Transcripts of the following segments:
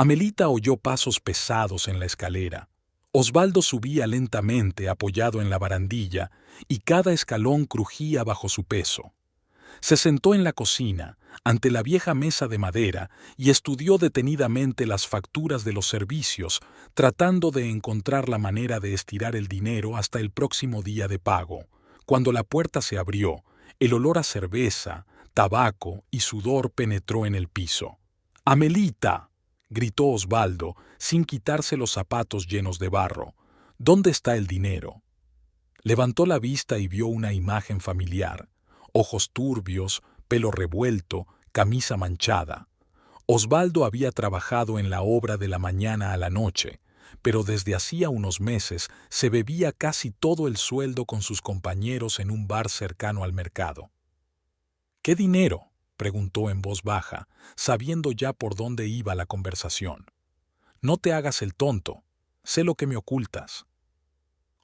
Amelita oyó pasos pesados en la escalera. Osvaldo subía lentamente apoyado en la barandilla y cada escalón crujía bajo su peso. Se sentó en la cocina, ante la vieja mesa de madera, y estudió detenidamente las facturas de los servicios, tratando de encontrar la manera de estirar el dinero hasta el próximo día de pago. Cuando la puerta se abrió, el olor a cerveza, tabaco y sudor penetró en el piso. «¡Amelita!», gritó Osvaldo, sin quitarse los zapatos llenos de barro. «¿Dónde está el dinero?». Levantó la vista y vio una imagen familiar. Ojos turbios, pelo revuelto, camisa manchada. Osvaldo había trabajado en la obra de la mañana a la noche, pero desde hacía unos meses se bebía casi todo el sueldo con sus compañeros en un bar cercano al mercado. «¿Qué dinero?», preguntó en voz baja, sabiendo ya por dónde iba la conversación. «No te hagas el tonto, sé lo que me ocultas».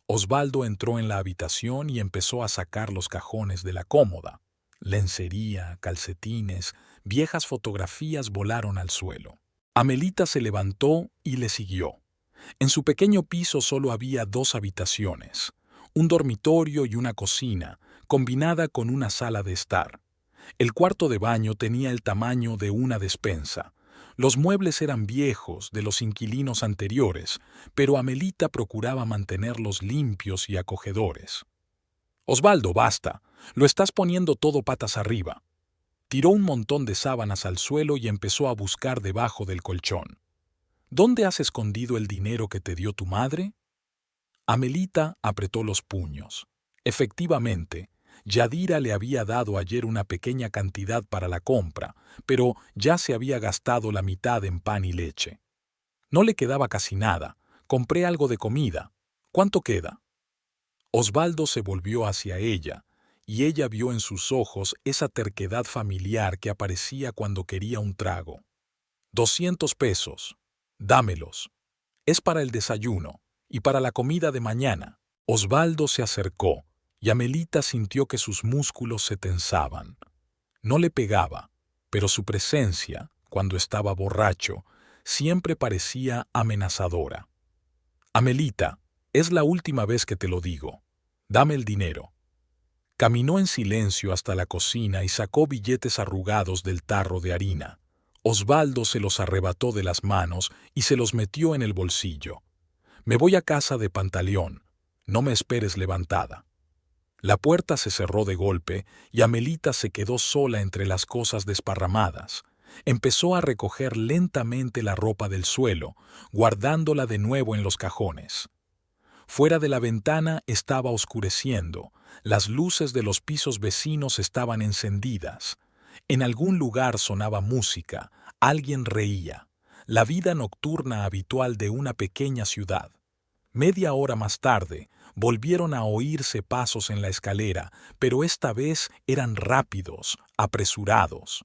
Osvaldo entró en la habitación y empezó a sacar los cajones de la cómoda. Lencería, calcetines, viejas fotografías volaron al suelo. Amelita se levantó y le siguió. En su pequeño piso solo había 2 habitaciones, un dormitorio y una cocina, combinada con una sala de estar. El cuarto de baño tenía el tamaño de una despensa. Los muebles eran viejos, de los inquilinos anteriores, pero Amelita procuraba mantenerlos limpios y acogedores. «Osvaldo, basta. Lo estás poniendo todo patas arriba». Tiró un montón de sábanas al suelo y empezó a buscar debajo del colchón. «¿Dónde has escondido el dinero que te dio tu madre?». Amelita apretó los puños. Efectivamente, Yadira le había dado ayer una pequeña cantidad para la compra, pero ya se había gastado la mitad en pan y leche. No le quedaba casi nada. Compré algo de comida. ¿Cuánto queda? Osvaldo se volvió hacia ella, y ella vio en sus ojos esa terquedad familiar que aparecía cuando quería un trago. 200 pesos. Dámelos. Es para el desayuno y para la comida de mañana. Osvaldo se acercó, y Amelita sintió que sus músculos se tensaban. No le pegaba, pero su presencia, cuando estaba borracho, siempre parecía amenazadora. «Amelita, es la última vez que te lo digo. Dame el dinero». Caminó en silencio hasta la cocina y sacó billetes arrugados del tarro de harina. Osvaldo se los arrebató de las manos y se los metió en el bolsillo. «Me voy a casa de Pantaleón. No me esperes levantada». La puerta se cerró de golpe y Amelita se quedó sola entre las cosas desparramadas. Empezó a recoger lentamente la ropa del suelo, guardándola de nuevo en los cajones. Fuera de la ventana estaba oscureciendo. Las luces de los pisos vecinos estaban encendidas. En algún lugar sonaba música, alguien reía. La vida nocturna habitual de una pequeña ciudad. Media hora más tarde, volvieron a oírse pasos en la escalera, pero esta vez eran rápidos, apresurados.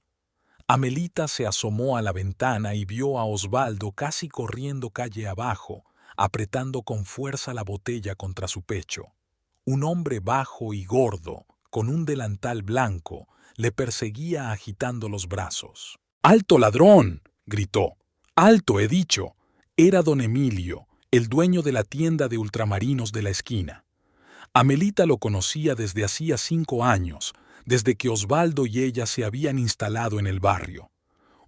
Amelita se asomó a la ventana y vio a Osvaldo casi corriendo calle abajo, apretando con fuerza la botella contra su pecho. Un hombre bajo y gordo, con un delantal blanco, le perseguía agitando los brazos. «¡Alto, ladrón!», gritó. «¡Alto, he dicho!». Era don Emilio, el dueño de la tienda de ultramarinos de la esquina. Amelita lo conocía desde hacía 5 años, desde que Osvaldo y ella se habían instalado en el barrio.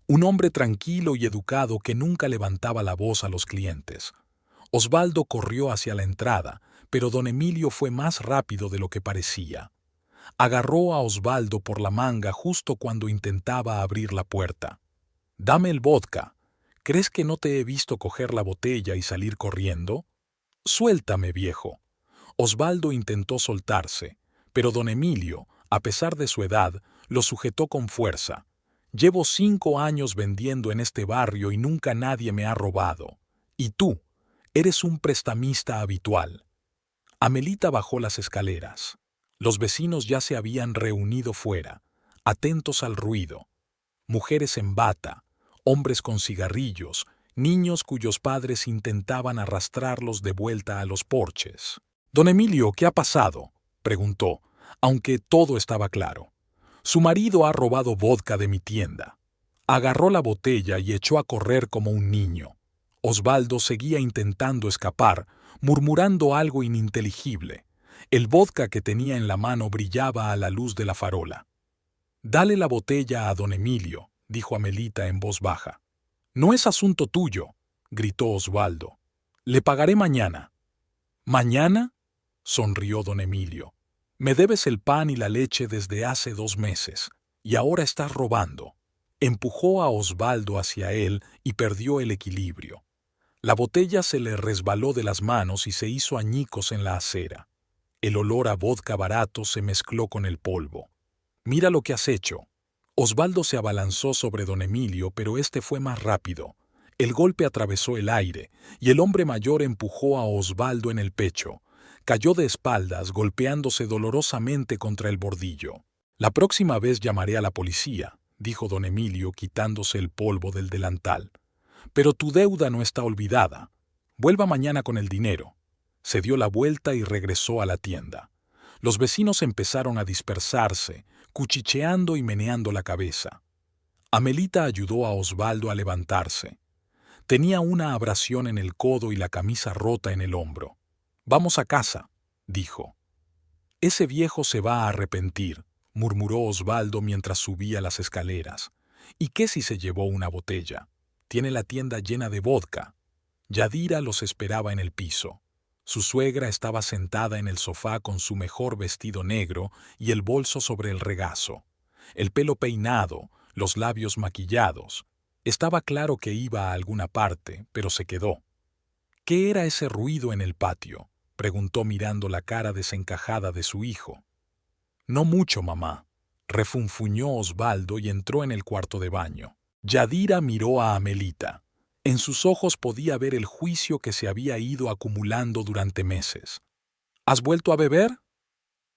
Un hombre tranquilo y educado que nunca levantaba la voz a los clientes. Osvaldo corrió hacia la entrada, pero don Emilio fue más rápido de lo que parecía. Agarró a Osvaldo por la manga justo cuando intentaba abrir la puerta. «Dame el vodka. ¿Crees que no te he visto coger la botella y salir corriendo? Suéltame, viejo». Osvaldo intentó soltarse, pero don Emilio, a pesar de su edad, lo sujetó con fuerza. «Llevo 5 años vendiendo en este barrio y nunca nadie me ha robado. Y tú, eres un prestamista habitual». Amelita bajó las escaleras. Los vecinos ya se habían reunido fuera, atentos al ruido. Mujeres en bata, hombres con cigarrillos, niños cuyos padres intentaban arrastrarlos de vuelta a los porches. «Don Emilio, ¿qué ha pasado?», preguntó, aunque todo estaba claro. «Su marido ha robado vodka de mi tienda». Agarró la botella y echó a correr como un niño. Osvaldo seguía intentando escapar, murmurando algo ininteligible. El vodka que tenía en la mano brillaba a la luz de la farola. «Dale la botella a don Emilio», dijo Amelita en voz baja. «No es asunto tuyo», gritó Osvaldo. «Le pagaré mañana». «¿Mañana?», sonrió don Emilio. «Me debes el pan y la leche desde hace 2 meses, y ahora estás robando». Empujó a Osvaldo hacia él y perdió el equilibrio. La botella se le resbaló de las manos y se hizo añicos en la acera. El olor a vodka barato se mezcló con el polvo. «Mira lo que has hecho». Osvaldo se abalanzó sobre don Emilio, pero este fue más rápido. El golpe atravesó el aire, y el hombre mayor empujó a Osvaldo en el pecho. Cayó de espaldas, golpeándose dolorosamente contra el bordillo. «La próxima vez llamaré a la policía», dijo don Emilio quitándose el polvo del delantal. «Pero tu deuda no está olvidada. Vuelva mañana con el dinero». Se dio la vuelta y regresó a la tienda. Los vecinos empezaron a dispersarse, cuchicheando y meneando la cabeza. Amelita ayudó a Osvaldo a levantarse. Tenía una abrasión en el codo y la camisa rota en el hombro. «Vamos a casa», dijo. «Ese viejo se va a arrepentir», murmuró Osvaldo mientras subía las escaleras. «¿Y qué si se llevó una botella? Tiene la tienda llena de vodka». Yadira los esperaba en el piso. Su suegra estaba sentada en el sofá con su mejor vestido negro y el bolso sobre el regazo. El pelo peinado, los labios maquillados. Estaba claro que iba a alguna parte, pero se quedó. «¿Qué era ese ruido en el patio?», preguntó mirando la cara desencajada de su hijo. «No mucho, mamá», refunfuñó Osvaldo y entró en el cuarto de baño. Yadira miró a Amelita. En sus ojos podía ver el juicio que se había ido acumulando durante meses. «¿Has vuelto a beber?».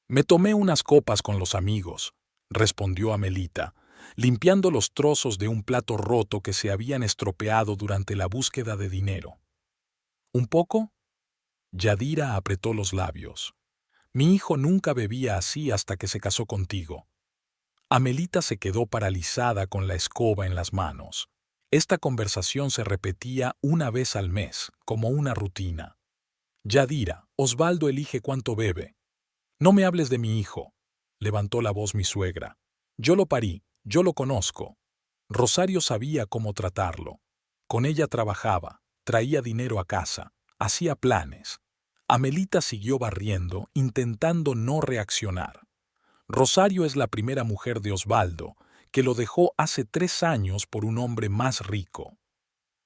«Me tomé unas copas con los amigos», respondió Amelita, limpiando los trozos de un plato roto que se habían estropeado durante la búsqueda de dinero. «¿Un poco?». Yadira apretó los labios. «Mi hijo nunca bebía así hasta que se casó contigo». Amelita se quedó paralizada con la escoba en las manos. Esta conversación se repetía una vez al mes, como una rutina. «Yadira, Osvaldo elige cuánto bebe». «No me hables de mi hijo», levantó la voz mi suegra. «Yo lo parí, yo lo conozco». Rosario sabía cómo tratarlo. Con ella trabajaba, traía dinero a casa, hacía planes. Amelita siguió barriendo, intentando no reaccionar. Rosario es la primera mujer de Osvaldo, que lo dejó hace 3 años por un hombre más rico.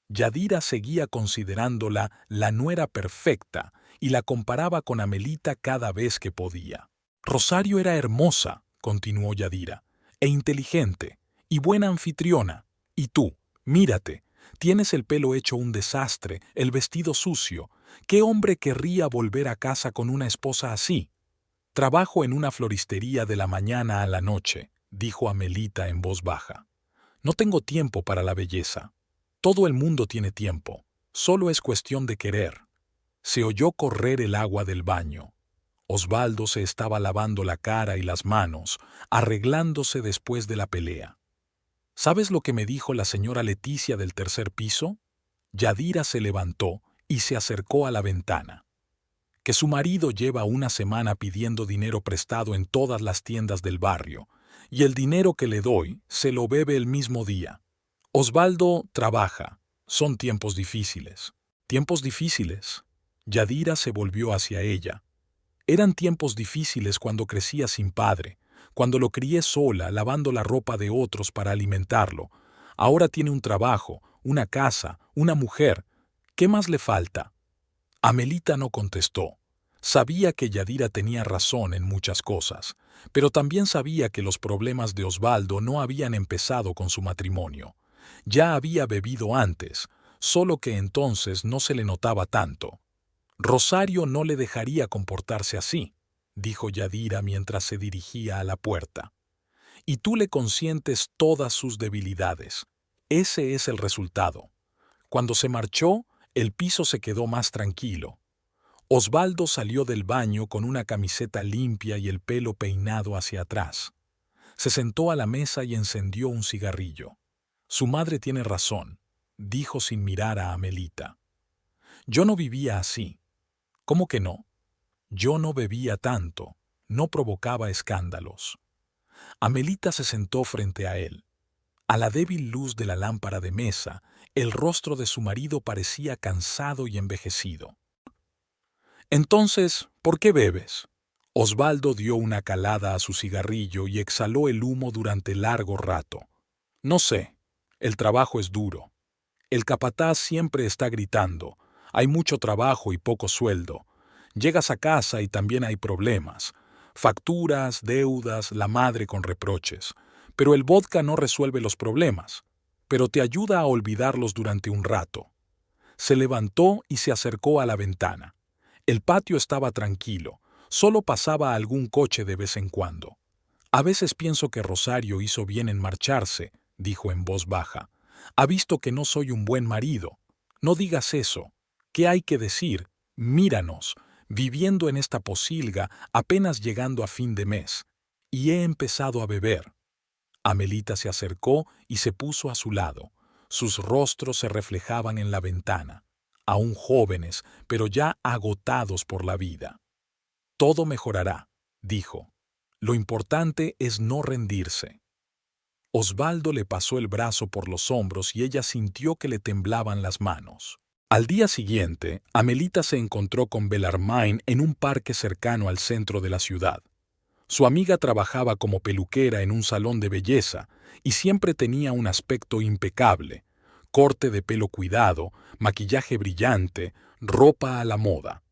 Yadira seguía considerándola la nuera perfecta y la comparaba con Amelita cada vez que podía. «Rosario era hermosa», continuó Yadira, «e inteligente, y buena anfitriona. Y tú, mírate, tienes el pelo hecho un desastre, el vestido sucio. ¿Qué hombre querría volver a casa con una esposa así?» «Trabajo en una floristería de la mañana a la noche», dijo Amelita en voz baja. «No tengo tiempo para la belleza. Todo el mundo tiene tiempo. Solo es cuestión de querer». Se oyó correr el agua del baño. Osvaldo se estaba lavando la cara y las manos, arreglándose después de la pelea. «¿Sabes lo que me dijo la señora Leticia del 3er piso?» Yadira se levantó y se acercó a la ventana. «Que su marido lleva una semana pidiendo dinero prestado en todas las tiendas del barrio, y el dinero que le doy se lo bebe el mismo día. Osvaldo trabaja. Son tiempos difíciles». «¿Tiempos difíciles?». Yadira se volvió hacia ella. «Eran tiempos difíciles cuando crecía sin padre, cuando lo crié sola, lavando la ropa de otros para alimentarlo. Ahora tiene un trabajo, una casa, una mujer. ¿Qué más le falta?». Amelita no contestó. Sabía que Yadira tenía razón en muchas cosas, pero también sabía que los problemas de Osvaldo no habían empezado con su matrimonio. Ya había bebido antes, solo que entonces no se le notaba tanto. «Rosario no le dejaría comportarse así», dijo Yadira mientras se dirigía a la puerta. «Y tú le consientes todas sus debilidades. Ese es el resultado». Cuando se marchó, el piso se quedó más tranquilo. Osvaldo salió del baño con una camiseta limpia y el pelo peinado hacia atrás. Se sentó a la mesa y encendió un cigarrillo. Su madre tiene razón, dijo sin mirar a Amelita. Yo no vivía así. ¿Cómo que no? Yo no bebía tanto, no provocaba escándalos. Amelita se sentó frente a él. A la débil luz de la lámpara de mesa, el rostro de su marido parecía cansado y envejecido. Entonces, ¿por qué bebes? Osvaldo dio una calada a su cigarrillo y exhaló el humo durante largo rato. No sé, el trabajo es duro. El capataz siempre está gritando. Hay mucho trabajo y poco sueldo. Llegas a casa y también hay problemas. Facturas, deudas, la madre con reproches. Pero el vodka no resuelve los problemas, pero te ayuda a olvidarlos durante un rato. Se levantó y se acercó a la ventana. El patio estaba tranquilo, solo pasaba algún coche de vez en cuando. A veces pienso que Rosario hizo bien en marcharse, dijo en voz baja. Ha visto que no soy un buen marido. No digas eso. ¿Qué hay que decir? Míranos, viviendo en esta posilga apenas llegando a fin de mes. Y he empezado a beber. Amelita se acercó y se puso a su lado. Sus rostros se reflejaban en la ventana, aún jóvenes, pero ya agotados por la vida. Todo mejorará, dijo. Lo importante es no rendirse. Osvaldo le pasó el brazo por los hombros y ella sintió que le temblaban las manos. Al día siguiente, Amelita se encontró con Bellarmine en un parque cercano al centro de la ciudad. Su amiga trabajaba como peluquera en un salón de belleza y siempre tenía un aspecto impecable, corte de pelo cuidado, maquillaje brillante, ropa a la moda.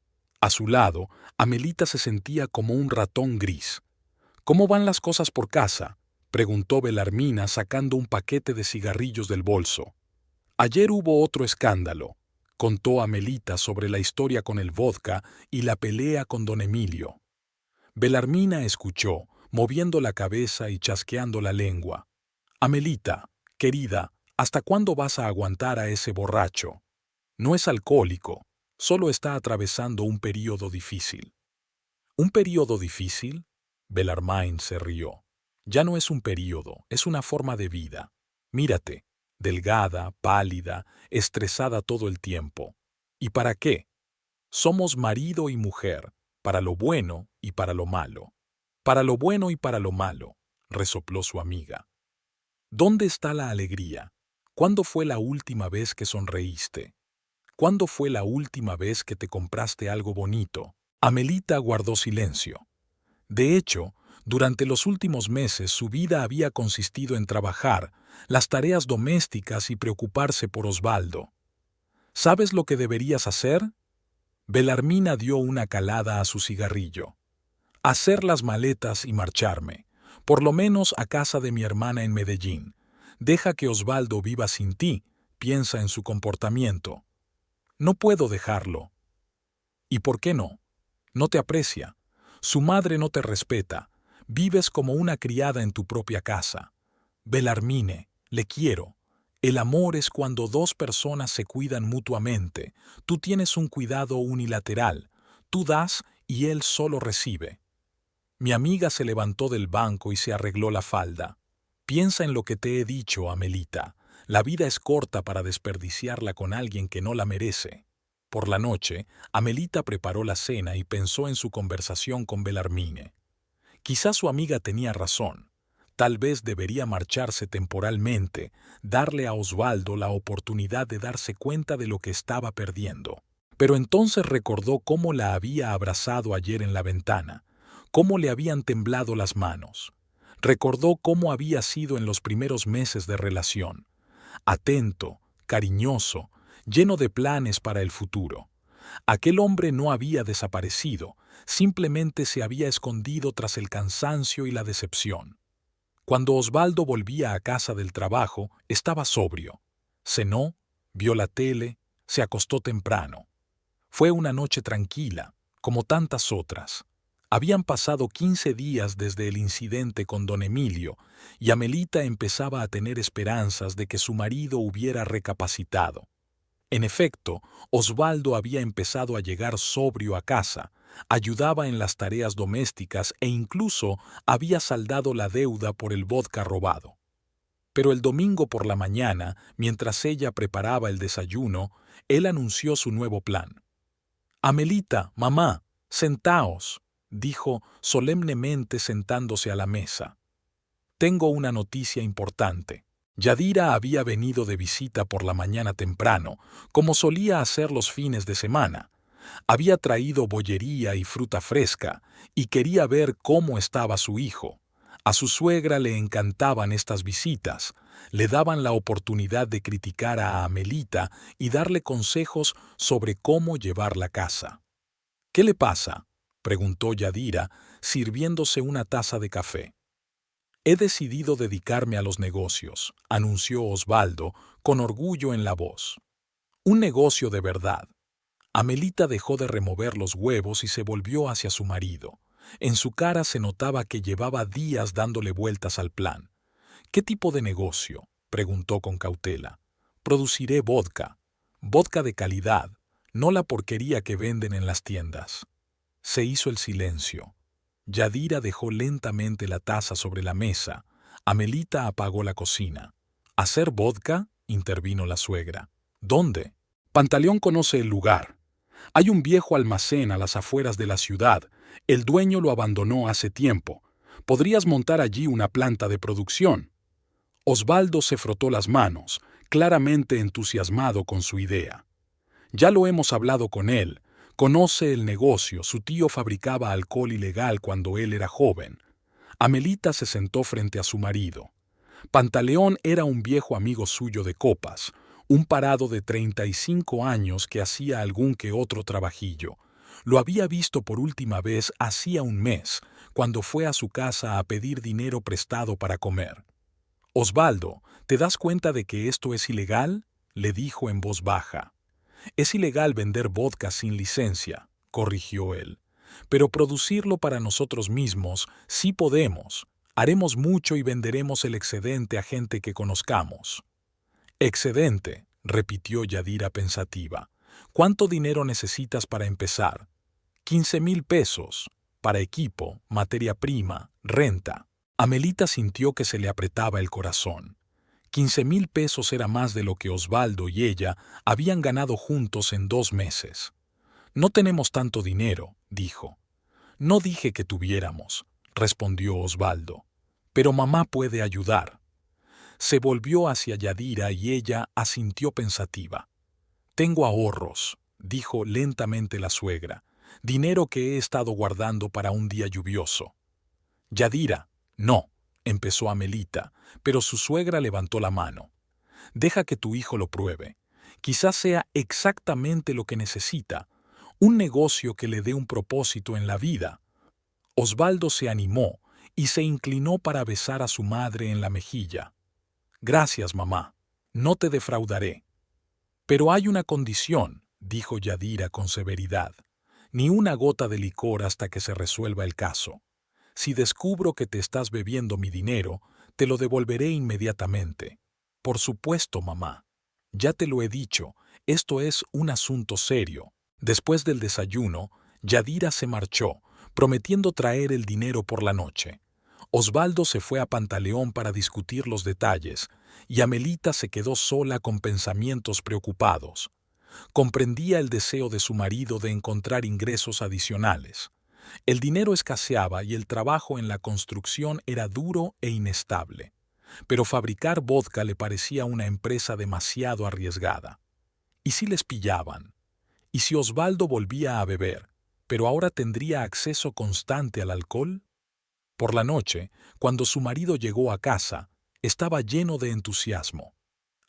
A su lado, Amelita se sentía como un ratón gris. ¿Cómo van las cosas por casa?, preguntó Bellarmina sacando un paquete de cigarrillos del bolso. Ayer hubo otro escándalo, contó Amelita sobre la historia con el vodka y la pelea con don Emilio. Bellarmina escuchó, moviendo la cabeza y chasqueando la lengua. Amelita, querida, ¿hasta cuándo vas a aguantar a ese borracho? No es alcohólico, solo está atravesando un período difícil. ¿Un período difícil? Bellarmine se rió. Ya no es un período, es una forma de vida. Mírate, delgada, pálida, estresada todo el tiempo. ¿Y para qué? Somos marido y mujer, para lo bueno y para lo malo. Para lo bueno y para lo malo, resopló su amiga. ¿Dónde está la alegría? ¿Cuándo fue la última vez que sonreíste? ¿Cuándo fue la última vez que te compraste algo bonito? Amelita guardó silencio. De hecho, durante los últimos meses su vida había consistido en trabajar, las tareas domésticas y preocuparse por Osvaldo. ¿Sabes lo que deberías hacer? Bellarmina dio una calada a su cigarrillo. Hacer las maletas y marcharme, por lo menos a casa de mi hermana en Medellín. Deja que Osvaldo viva sin ti, piensa en su comportamiento. No puedo dejarlo. ¿Y por qué no? No te aprecia. Su madre no te respeta. Vives como una criada en tu propia casa. Bellarmine, le quiero. El amor es cuando dos personas se cuidan mutuamente. Tú tienes un cuidado unilateral. Tú das y él solo recibe. Mi amiga se levantó del banco y se arregló la falda. Piensa en lo que te he dicho, Amelita. La vida es corta para desperdiciarla con alguien que no la merece. Por la noche, Amelita preparó la cena y pensó en su conversación con Bellarmine. Quizás su amiga tenía razón. Tal vez debería marcharse temporalmente, darle a Osvaldo la oportunidad de darse cuenta de lo que estaba perdiendo. Pero entonces recordó cómo la había abrazado ayer en la ventana, cómo le habían temblado las manos. Recordó cómo había sido en los primeros meses de relación. Atento, cariñoso, lleno de planes para el futuro. Aquel hombre no había desaparecido, simplemente se había escondido tras el cansancio y la decepción. Cuando Osvaldo volvía a casa del trabajo, estaba sobrio. Cenó, vio la tele, se acostó temprano. Fue una noche tranquila, como tantas otras. Habían pasado 15 días desde el incidente con don Emilio, y Amelita empezaba a tener esperanzas de que su marido hubiera recapacitado. En efecto, Osvaldo había empezado a llegar sobrio a casa, ayudaba en las tareas domésticas e incluso había saldado la deuda por el vodka robado. Pero el domingo por la mañana, mientras ella preparaba el desayuno, él anunció su nuevo plan. «Amelita, mamá, sentaos», dijo solemnemente sentándose a la mesa. «Tengo una noticia importante». Yadira había venido de visita por la mañana temprano, como solía hacer los fines de semana. Había traído bollería y fruta fresca, y quería ver cómo estaba su hijo. A su suegra le encantaban estas visitas, le daban la oportunidad de criticar a Amelita y darle consejos sobre cómo llevar la casa. «¿Qué le pasa?», preguntó Yadira, sirviéndose una taza de café. «He decidido dedicarme a los negocios», anunció Osvaldo, con orgullo en la voz. «Un negocio de verdad». Amelita dejó de remover los huevos y se volvió hacia su marido. En su cara se notaba que llevaba días dándole vueltas al plan. «¿Qué tipo de negocio?», preguntó con cautela. «Produciré vodka. Vodka de calidad, no la porquería que venden en las tiendas». Se hizo el silencio. Yadira dejó lentamente la taza sobre la mesa. Amelita apagó la cocina. «¿Hacer vodka?», intervino la suegra. «¿Dónde?». «Pantaleón conoce el lugar. Hay un viejo almacén a las afueras de la ciudad. El dueño lo abandonó hace tiempo. Podrías montar allí una planta de producción». Osvaldo se frotó las manos, claramente entusiasmado con su idea. «Ya lo hemos hablado con él. Conoce el negocio, su tío fabricaba alcohol ilegal cuando él era joven». Amelita se sentó frente a su marido. Pantaleón era un viejo amigo suyo de copas, un parado de 35 años que hacía algún que otro trabajillo. Lo había visto por última vez hacía un mes, cuando fue a su casa a pedir dinero prestado para comer. «Osvaldo, ¿te das cuenta de que esto es ilegal?», le dijo en voz baja. «Es ilegal vender vodka sin licencia», corrigió él. «Pero producirlo para nosotros mismos sí podemos. Haremos mucho y venderemos el excedente a gente que conozcamos». «Excedente», repitió Yadira pensativa. «¿Cuánto dinero necesitas para empezar?». 15,000 pesos. Para equipo, materia prima, renta». Amelita sintió que se le apretaba el corazón. 15,000 pesos era más de lo que Osvaldo y ella habían ganado juntos en 2 meses. «No tenemos tanto dinero», dijo. «No dije que tuviéramos», respondió Osvaldo. «Pero mamá puede ayudar». Se volvió hacia Yadira y ella asintió pensativa. «Tengo ahorros», dijo lentamente la suegra. «Dinero que he estado guardando para un día lluvioso». «Yadira, no», empezó Amelita, pero su suegra levantó la mano. «Deja que tu hijo lo pruebe. Quizás sea exactamente lo que necesita. Un negocio que le dé un propósito en la vida». Osvaldo se animó y se inclinó para besar a su madre en la mejilla. «Gracias, mamá. No te defraudaré». «Pero hay una condición», dijo Yadira con severidad. «Ni una gota de licor hasta que se resuelva el caso. Si descubro que te estás bebiendo mi dinero, te lo devolveré inmediatamente». «Por supuesto, mamá. Ya te lo he dicho, esto es un asunto serio». Después del desayuno, Yadira se marchó, prometiendo traer el dinero por la noche. Osvaldo se fue a Pantaleón para discutir los detalles, y Amelita se quedó sola con pensamientos preocupados. Comprendía el deseo de su marido de encontrar ingresos adicionales. El dinero escaseaba y el trabajo en la construcción era duro e inestable. Pero fabricar vodka le parecía una empresa demasiado arriesgada. ¿Y si les pillaban? ¿Y si Osvaldo volvía a beber, pero ahora tendría acceso constante al alcohol? Por la noche, cuando su marido llegó a casa, estaba lleno de entusiasmo.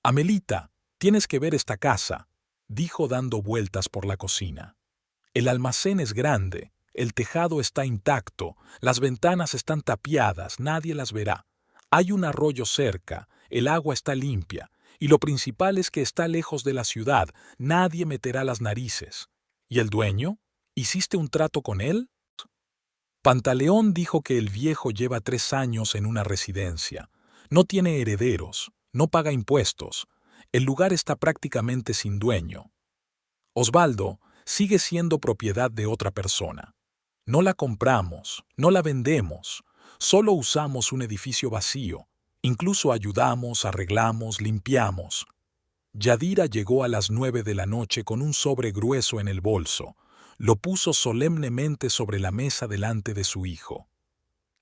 «Amelita, tienes que ver esta casa», dijo dando vueltas por la cocina. «El almacén es grande, el tejado está intacto, las ventanas están tapiadas, nadie las verá. Hay un arroyo cerca, el agua está limpia, y lo principal es que está lejos de la ciudad, nadie meterá las narices. ¿Y el dueño? ¿Hiciste un trato con él?». Pantaleón dijo que el viejo lleva 3 años en una residencia. No tiene herederos, no paga impuestos. El lugar está prácticamente sin dueño. Osvaldo sigue siendo propiedad de otra persona. No la compramos, no la vendemos, solo usamos un edificio vacío. Incluso ayudamos, arreglamos, limpiamos. Yadira llegó a las 9 de la noche con un sobre grueso en el bolso. Lo puso solemnemente sobre la mesa delante de su hijo.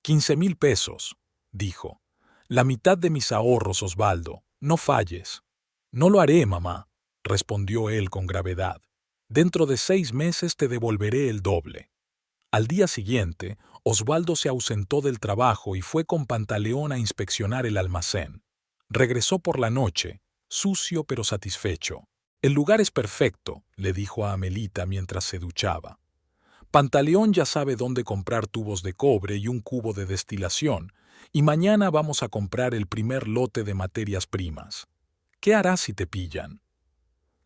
15,000 pesos, dijo. La mitad de mis ahorros, Osvaldo. No falles. No lo haré, mamá, respondió él con gravedad. Dentro de 6 meses te devolveré el doble. Al día siguiente, Osvaldo se ausentó del trabajo y fue con Pantaleón a inspeccionar el almacén. Regresó por la noche, sucio pero satisfecho. El lugar es perfecto, le dijo a Amelita mientras se duchaba. Pantaleón ya sabe dónde comprar tubos de cobre y un cubo de destilación, y mañana vamos a comprar el primer lote de materias primas. ¿Qué harás si te pillan?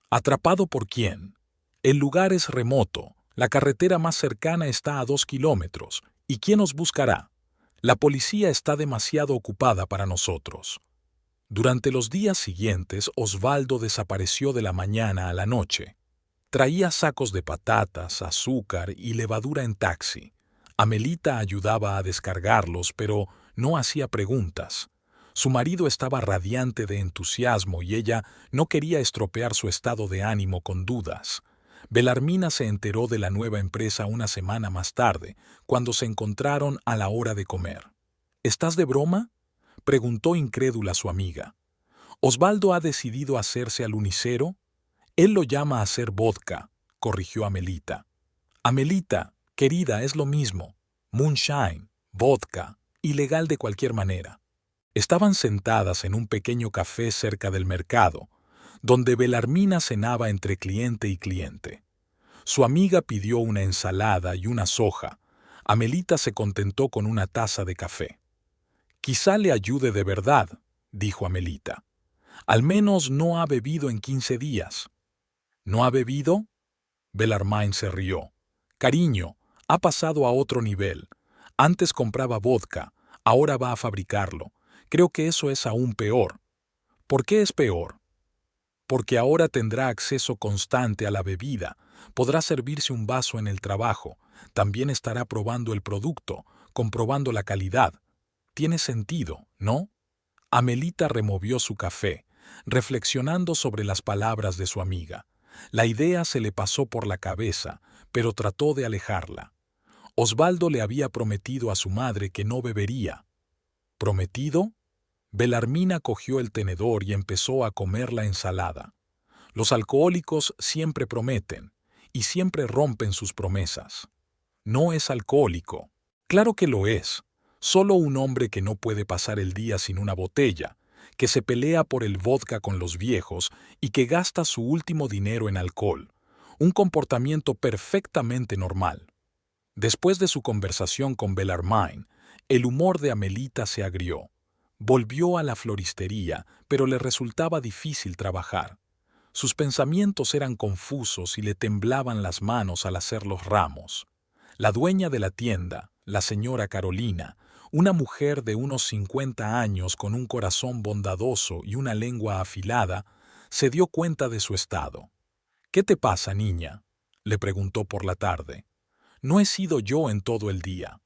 ¿Atrapado por quién? El lugar es remoto, la carretera más cercana está a 2 kilómetros, ¿y quién os buscará? La policía está demasiado ocupada para nosotros. Durante los días siguientes, Osvaldo desapareció de la mañana a la noche. Traía sacos de patatas, azúcar y levadura en taxi. Amelita ayudaba a descargarlos, pero no hacía preguntas. Su marido estaba radiante de entusiasmo y ella no quería estropear su estado de ánimo con dudas. Belarmina se enteró de la nueva empresa una semana más tarde, cuando se encontraron a la hora de comer. ¿Estás de broma?, preguntó incrédula su amiga. ¿Osvaldo ha decidido hacerse al unicero? Él lo llama a hacer vodka, corrigió Amelita. Amelita, querida, es lo mismo. Moonshine, vodka, ilegal de cualquier manera. Estaban sentadas en un pequeño café cerca del mercado, donde Belarmina cenaba entre cliente y cliente. Su amiga pidió una ensalada y una soja. Amelita se contentó con una taza de café. Quizá le ayude de verdad, dijo Amelita. Al menos no ha bebido en 15 días. ¿No ha bebido? Bellarmine se rió. Cariño, ha pasado a otro nivel. Antes compraba vodka, ahora va a fabricarlo. Creo que eso es aún peor. ¿Por qué es peor? Porque ahora tendrá acceso constante a la bebida, podrá servirse un vaso en el trabajo, también estará probando el producto, comprobando la calidad. Tiene sentido, ¿no? Amelita removió su café, reflexionando sobre las palabras de su amiga. La idea se le pasó por la cabeza, pero trató de alejarla. Osvaldo le había prometido a su madre que no bebería. ¿Prometido? Belarmina cogió el tenedor y empezó a comer la ensalada. Los alcohólicos siempre prometen, y siempre rompen sus promesas. No es alcohólico. Claro que lo es. Solo un hombre que no puede pasar el día sin una botella, que se pelea por el vodka con los viejos y que gasta su último dinero en alcohol. Un comportamiento perfectamente normal. Después de su conversación con Bellarmine, el humor de Amelita se agrió. Volvió a la floristería, pero le resultaba difícil trabajar. Sus pensamientos eran confusos y le temblaban las manos al hacer los ramos. La dueña de la tienda, la señora Carolina, una mujer de unos 50 años con un corazón bondadoso y una lengua afilada, se dio cuenta de su estado. «¿Qué te pasa, niña?», le preguntó por la tarde. «No he sido yo en todo el día».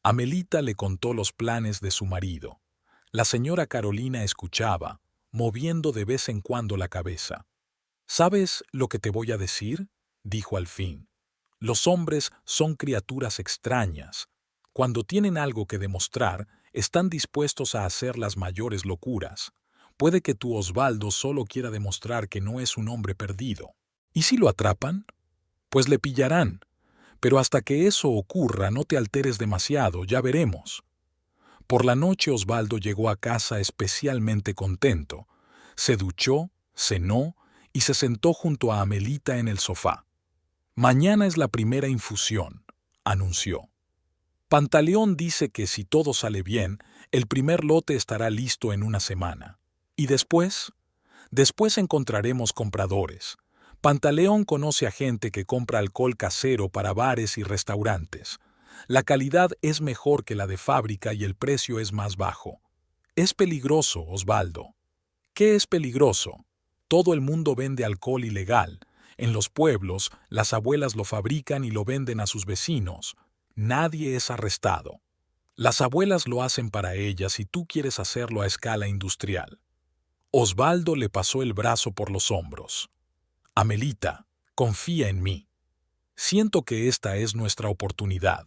Amelita le contó los planes de su marido. La señora Carolina escuchaba, moviendo de vez en cuando la cabeza. «¿Sabes lo que te voy a decir?», dijo al fin. «Los hombres son criaturas extrañas. Cuando tienen algo que demostrar, están dispuestos a hacer las mayores locuras. Puede que tu Osvaldo solo quiera demostrar que no es un hombre perdido. ¿Y si lo atrapan? Pues le pillarán. Pero hasta que eso ocurra, no te alteres demasiado, ya veremos». Por la noche Osvaldo llegó a casa especialmente contento. Se duchó, cenó y se sentó junto a Amelita en el sofá. «Mañana es la primera infusión», anunció. Pantaleón dice que si todo sale bien, el primer lote estará listo en una semana. ¿Y después? Después encontraremos compradores. Pantaleón conoce a gente que compra alcohol casero para bares y restaurantes. La calidad es mejor que la de fábrica y el precio es más bajo. Es peligroso, Osvaldo. ¿Qué es peligroso? Todo el mundo vende alcohol ilegal. En los pueblos, las abuelas lo fabrican y lo venden a sus vecinos. Nadie es arrestado. Las abuelas lo hacen para ellas y tú quieres hacerlo a escala industrial. Osvaldo le pasó el brazo por los hombros. Amelita, confía en mí. Siento que esta es nuestra oportunidad.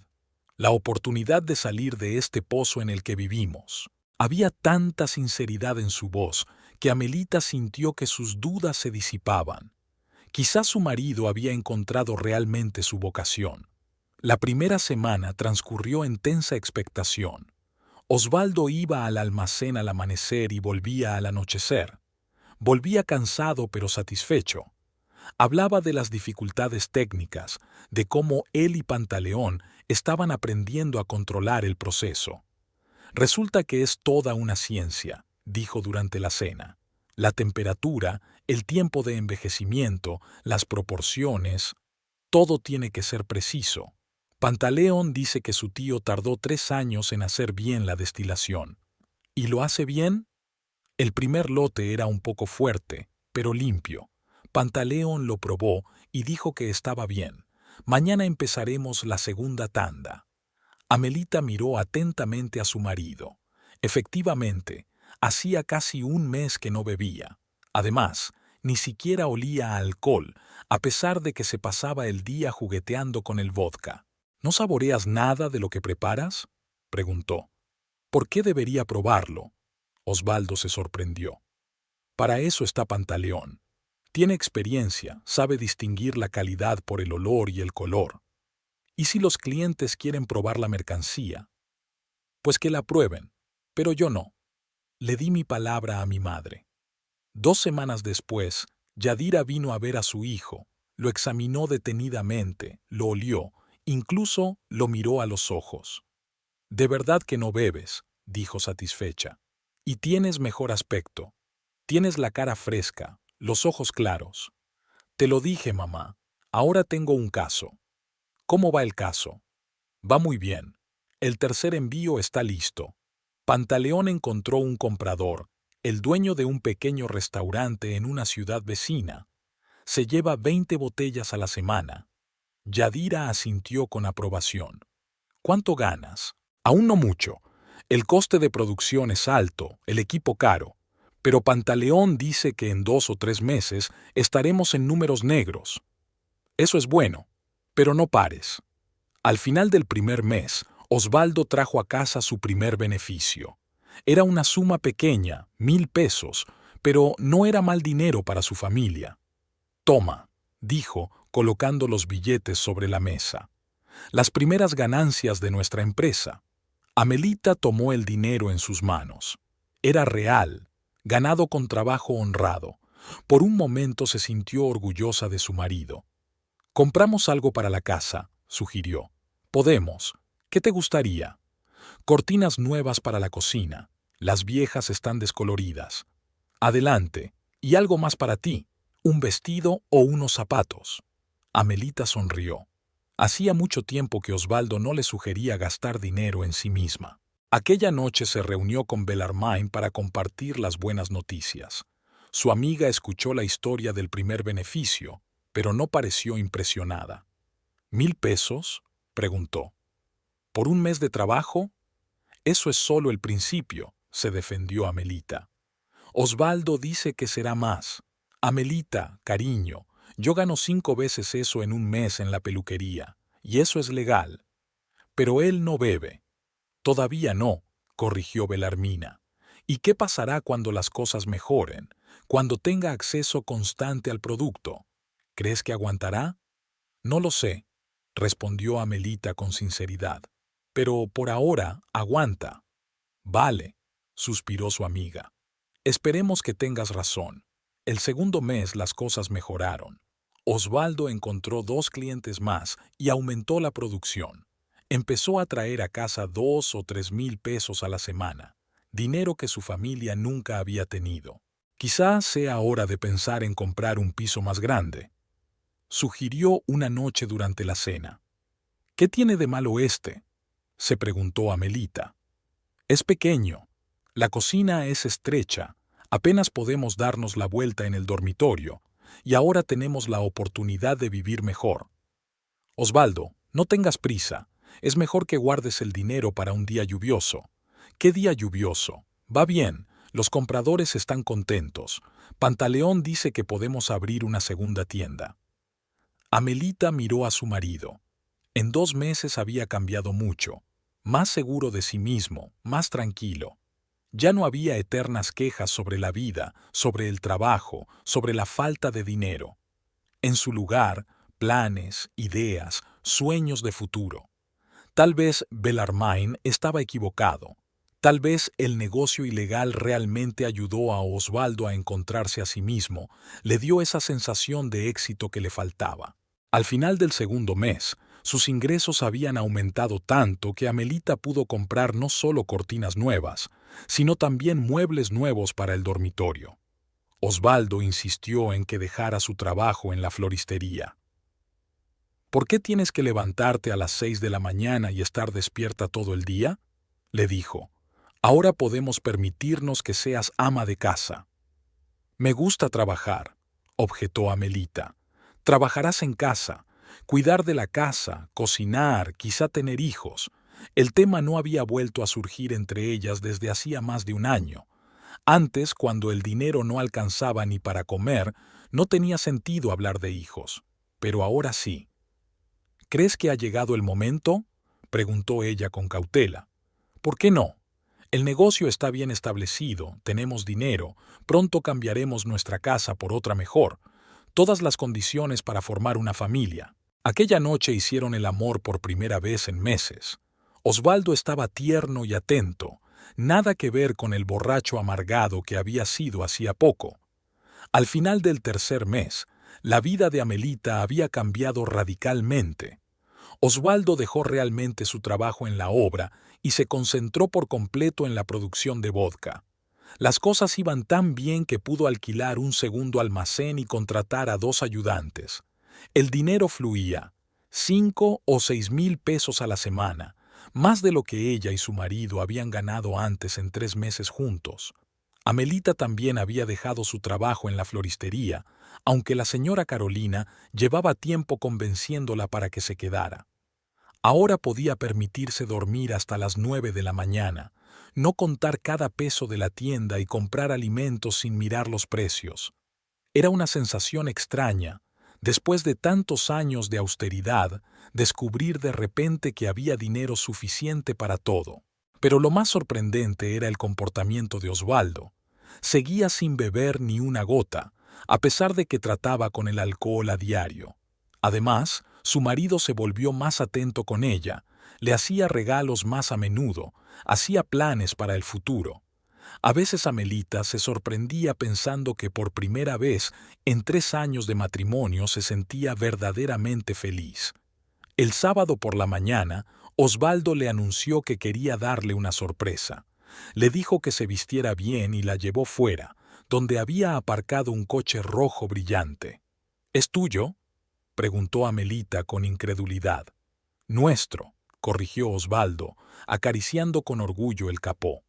La oportunidad de salir de este pozo en el que vivimos. Había tanta sinceridad en su voz que Amelita sintió que sus dudas se disipaban. Quizás su marido había encontrado realmente su vocación. La primera semana transcurrió en tensa expectación. Osvaldo iba al almacén al amanecer y volvía al anochecer. Volvía cansado pero satisfecho. Hablaba de las dificultades técnicas, de cómo él y Pantaleón estaban aprendiendo a controlar el proceso. Resulta que es toda una ciencia, dijo durante la cena. La temperatura, el tiempo de envejecimiento, las proporciones, todo tiene que ser preciso. Pantaleón dice que su tío tardó 3 años en hacer bien la destilación. ¿Y lo hace bien? El primer lote era un poco fuerte, pero limpio. Pantaleón lo probó y dijo que estaba bien. Mañana empezaremos la segunda tanda. Amelita miró atentamente a su marido. Efectivamente, hacía casi un mes que no bebía. Además, ni siquiera olía a alcohol, a pesar de que se pasaba el día jugueteando con el vodka. ¿No saboreas nada de lo que preparas?, preguntó. ¿Por qué debería probarlo? Osvaldo se sorprendió. Para eso está Pantaleón. Tiene experiencia, sabe distinguir la calidad por el olor y el color. ¿Y si los clientes quieren probar la mercancía? Pues que la prueben, pero yo no. Le di mi palabra a mi madre. 2 semanas después, Yadira vino a ver a su hijo, lo examinó detenidamente, lo olió, incluso lo miró a los ojos. «De verdad que no bebes», dijo satisfecha. «Y tienes mejor aspecto. Tienes la cara fresca, los ojos claros». «Te lo dije, mamá. Ahora tengo un caso». «¿Cómo va el caso?» «Va muy bien. El tercer envío está listo. Pantaleón encontró un comprador, el dueño de un pequeño restaurante en una ciudad vecina. Se lleva 20 botellas a la semana». Yadira asintió con aprobación. «¿Cuánto ganas?» «Aún no mucho. El coste de producción es alto, el equipo caro. Pero Pantaleón dice que en 2 o 3 meses estaremos en números negros». «Eso es bueno, pero no pares». Al final del primer mes, Osvaldo trajo a casa su primer beneficio. Era una suma pequeña, 1000 pesos, pero no era mal dinero para su familia. «Toma», dijo, colocando los billetes sobre la mesa. «Las primeras ganancias de nuestra empresa». Amelita tomó el dinero en sus manos. Era real, ganado con trabajo honrado. Por un momento se sintió orgullosa de su marido. «Compramos algo para la casa», sugirió. «Podemos. ¿Qué te gustaría?» «Cortinas nuevas para la cocina. Las viejas están descoloridas». «Adelante. Y algo más para ti. Un vestido o unos zapatos». Amelita sonrió. Hacía mucho tiempo que Osvaldo no le sugería gastar dinero en sí misma. Aquella noche se reunió con Bellarmine para compartir las buenas noticias. Su amiga escuchó la historia del primer beneficio, pero no pareció impresionada. «¿1000 pesos?» preguntó. «¿Por un mes de trabajo?» «Eso es solo el principio», se defendió Amelita. «Osvaldo dice que será más». «Amelita, cariño, yo gano 5 veces eso en un mes en la peluquería, y eso es legal». «Pero él no bebe». «Todavía no», corrigió Belarmina. «¿Y qué pasará cuando las cosas mejoren, cuando tenga acceso constante al producto? ¿Crees que aguantará?» «No lo sé», respondió Amelita con sinceridad. «Pero por ahora aguanta». «Vale», suspiró su amiga. «Esperemos que tengas razón». El segundo mes las cosas mejoraron. Osvaldo encontró 2 clientes más y aumentó la producción. Empezó a traer a casa 2 o 3 mil pesos a la semana, dinero que su familia nunca había tenido. «Quizás sea hora de pensar en comprar un piso más grande», sugirió una noche durante la cena. «¿Qué tiene de malo este?», se preguntó Amelita. «Es pequeño. La cocina es estrecha. Apenas podemos darnos la vuelta en el dormitorio, y ahora tenemos la oportunidad de vivir mejor». «Osvaldo, no tengas prisa. Es mejor que guardes el dinero para un día lluvioso. ¿Qué día lluvioso? Va bien, los compradores están contentos. Pantaleón dice que podemos abrir una segunda tienda. Amelita miró a su marido. En 2 meses había cambiado mucho. Más seguro de sí mismo, más tranquilo. Ya no había eternas quejas sobre la vida, sobre el trabajo, sobre la falta de dinero. En su lugar, planes, ideas, sueños de futuro. Tal vez Bellarmine estaba equivocado. Tal vez el negocio ilegal realmente ayudó a Osvaldo a encontrarse a sí mismo, le dio esa sensación de éxito que le faltaba. Al final del segundo mes, sus ingresos habían aumentado tanto que Amelita pudo comprar no solo cortinas nuevas, sino también muebles nuevos para el dormitorio. Osvaldo insistió en que dejara su trabajo en la floristería. ¿Por qué tienes que levantarte a las 6 de la mañana y estar despierta todo el día? Le dijo. Ahora podemos permitirnos que seas ama de casa. Me gusta trabajar, objetó Amelita. Trabajarás en casa, cuidar de la casa, cocinar, quizá tener hijos. El tema no había vuelto a surgir entre ellas desde hacía más de un año. Antes, cuando el dinero no alcanzaba ni para comer, no tenía sentido hablar de hijos. Pero ahora sí. ¿Crees que ha llegado el momento?, preguntó ella con cautela. ¿Por qué no? El negocio está bien establecido, tenemos dinero, pronto cambiaremos nuestra casa por otra mejor. Todas las condiciones para formar una familia. Aquella noche hicieron el amor por primera vez en meses. Osvaldo estaba tierno y atento, nada que ver con el borracho amargado que había sido hacía poco. Al final del tercer mes, la vida de Amelita había cambiado radicalmente. Osvaldo dejó realmente su trabajo en la obra y se concentró por completo en la producción de vodka. Las cosas iban tan bien que pudo alquilar un segundo almacén y contratar a 2 ayudantes. El dinero fluía, 5 o 6 mil pesos a la semana, más de lo que ella y su marido habían ganado antes en 3 meses juntos. Amelita también había dejado su trabajo en la floristería, aunque la señora Carolina llevaba tiempo convenciéndola para que se quedara. Ahora podía permitirse dormir hasta las 9 de la mañana, no contar cada peso de la tienda y comprar alimentos sin mirar los precios. Era una sensación extraña, después de tantos años de austeridad, descubrir de repente que había dinero suficiente para todo. Pero lo más sorprendente era el comportamiento de Osvaldo. Seguía sin beber ni una gota, a pesar de que trataba con el alcohol a diario. Además, su marido se volvió más atento con ella, le hacía regalos más a menudo, hacía planes para el futuro. A veces Amelita se sorprendía pensando que por primera vez en 3 años de matrimonio se sentía verdaderamente feliz. El sábado por la mañana, Osvaldo le anunció que quería darle una sorpresa. Le dijo que se vistiera bien y la llevó fuera, donde había aparcado un coche rojo brillante. ¿Es tuyo?, preguntó Amelita con incredulidad. Nuestro, corrigió Osvaldo, acariciando con orgullo el capó.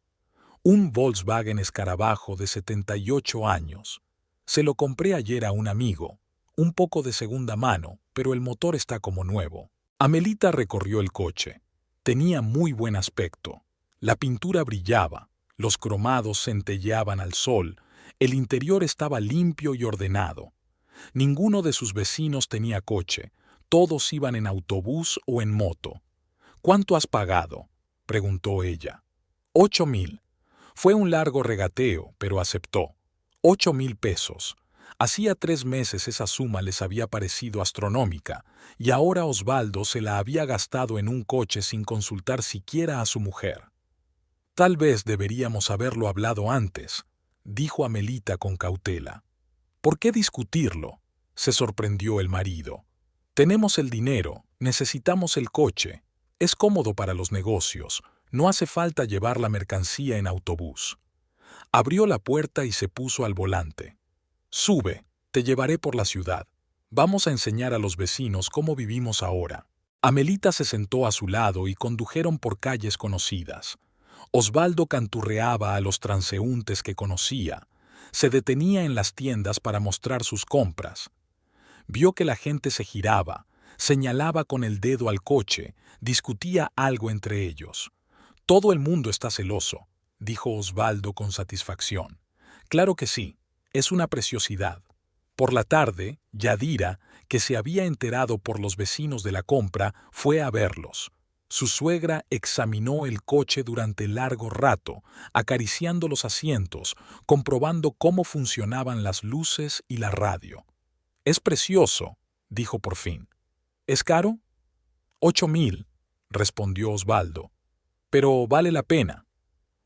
Un Volkswagen Escarabajo de 78 años. Se lo compré ayer a un amigo. Un poco de segunda mano, pero el motor está como nuevo. Amelita recorrió el coche. Tenía muy buen aspecto. La pintura brillaba, los cromados centelleaban al sol, el interior estaba limpio y ordenado. Ninguno de sus vecinos tenía coche, todos iban en autobús o en moto. ¿Cuánto has pagado?, preguntó ella. 8,000. Fue un largo regateo, pero aceptó. 8,000 pesos. Hacía 3 meses esa suma les había parecido astronómica, y ahora Osvaldo se la había gastado en un coche sin consultar siquiera a su mujer. Tal vez deberíamos haberlo hablado antes, dijo Amelita con cautela. ¿Por qué discutirlo?, se sorprendió el marido. Tenemos el dinero, necesitamos el coche. Es cómodo para los negocios, no hace falta llevar la mercancía en autobús. Abrió la puerta y se puso al volante. Sube, te llevaré por la ciudad. Vamos a enseñar a los vecinos cómo vivimos ahora. Amelita se sentó a su lado y condujeron por calles conocidas. Osvaldo canturreaba a los transeúntes que conocía. Se detenía en las tiendas para mostrar sus compras. Vio que la gente se giraba, Señalaba con el dedo al coche, discutía algo entre ellos. Todo el mundo está celoso, dijo Osvaldo con satisfacción. Claro que sí, es una preciosidad. Por la tarde, Yadira, que se había enterado por los vecinos de la compra, fue a verlos. Su suegra examinó el coche durante largo rato, acariciando los asientos, comprobando cómo funcionaban las luces y la radio. «Es precioso», dijo por fin. «¿Es caro?» «8.000», respondió Osvaldo. «Pero vale la pena».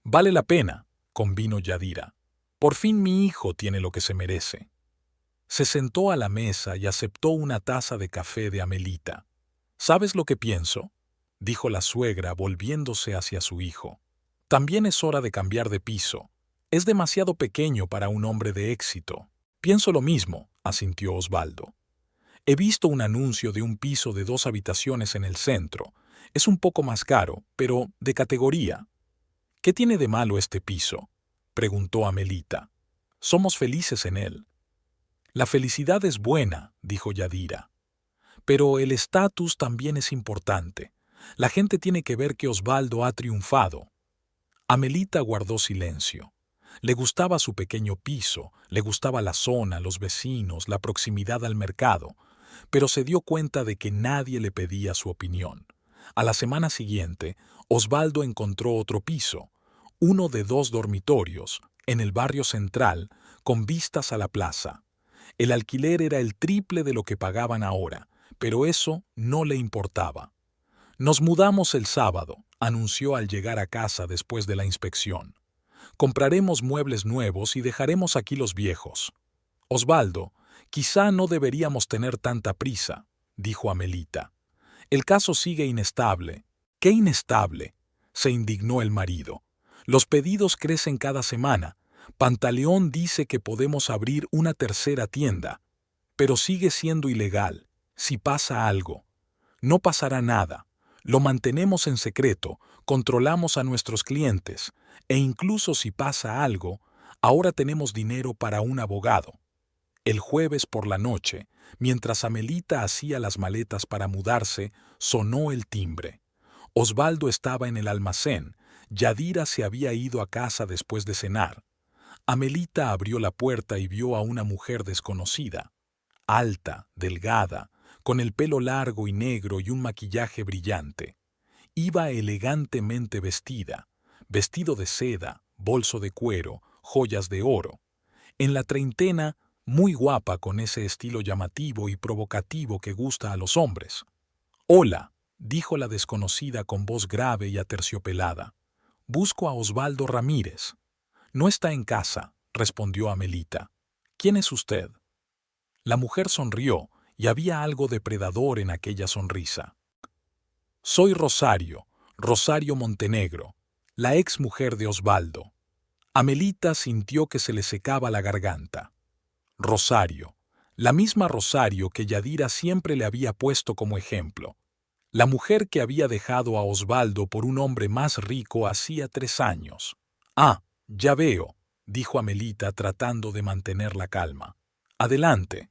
«Vale la pena», convino Yadira. «Por fin mi hijo tiene lo que se merece». Se sentó a la mesa y aceptó una taza de café de Amelita. «¿Sabes lo que pienso?», dijo la suegra volviéndose hacia su hijo. «También es hora de cambiar de piso. Es demasiado pequeño para un hombre de éxito». «Pienso lo mismo», asintió Osvaldo. «He visto un anuncio de un piso de 2 habitaciones en el centro. Es un poco más caro, pero de categoría». «¿Qué tiene de malo este piso?», preguntó Amelita. «Somos felices en él». «La felicidad es buena», dijo Yadira. «Pero el estatus también es importante. La gente tiene que ver que Osvaldo ha triunfado». Amelita guardó silencio. Le gustaba su pequeño piso, le gustaba la zona, los vecinos, la proximidad al mercado, pero se dio cuenta de que nadie le pedía su opinión. A la semana siguiente, Osvaldo encontró otro piso, uno de 2 dormitorios, en el barrio central, con vistas a la plaza. El alquiler era el triple de lo que pagaban ahora, pero eso no le importaba. «Nos mudamos el sábado», anunció al llegar a casa después de la inspección. «Compraremos muebles nuevos y dejaremos aquí los viejos». «Osvaldo, quizá no deberíamos tener tanta prisa», dijo Amelita. «El caso sigue inestable». «¿Qué inestable?», se indignó el marido. «Los pedidos crecen cada semana. Pantaleón dice que podemos abrir una tercera tienda, pero sigue siendo ilegal. Si pasa algo». «No pasará nada. Lo mantenemos en secreto, controlamos a nuestros clientes, e incluso si pasa algo, ahora tenemos dinero para un abogado». El jueves por la noche, mientras Amelita hacía las maletas para mudarse, sonó el timbre. Osvaldo estaba en el almacén. Yadira se había ido a casa después de cenar. Amelita abrió la puerta y vio a una mujer desconocida, alta, delgada, con el pelo largo y negro y un maquillaje brillante. Iba elegantemente vestida, vestido de seda, bolso de cuero, joyas de oro. En la treintena, muy guapa con ese estilo llamativo y provocativo que gusta a los hombres. «Hola», dijo la desconocida con voz grave y aterciopelada. «Busco a Osvaldo Ramírez». «No está en casa», respondió Amelita. «¿Quién es usted?». La mujer sonrió y había algo depredador en aquella sonrisa. «Soy Rosario, Rosario Montenegro, la ex mujer de Osvaldo». Amelita sintió que se le secaba la garganta. Rosario, la misma Rosario que Yadira siempre le había puesto como ejemplo. La mujer que había dejado a Osvaldo por un hombre más rico hacía 3 años. «Ah, ya veo», dijo Amelita tratando de mantener la calma. «Adelante».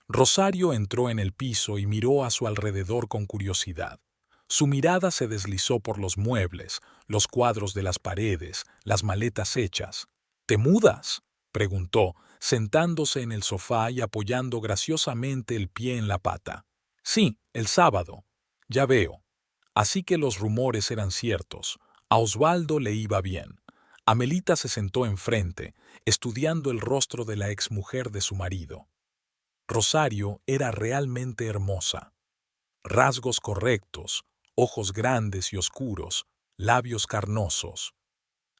Rosario entró en el piso y miró a su alrededor con curiosidad. Su mirada se deslizó por los muebles, los cuadros de las paredes, las maletas hechas. «¿Te mudas?», preguntó, sentándose en el sofá y apoyando graciosamente el pie en la pata. «Sí, el sábado». «Ya veo». Así que los rumores eran ciertos. A Osvaldo le iba bien. Amelita se sentó enfrente, estudiando el rostro de la exmujer de su marido. Rosario era realmente hermosa. Rasgos correctos, ojos grandes y oscuros, labios carnosos.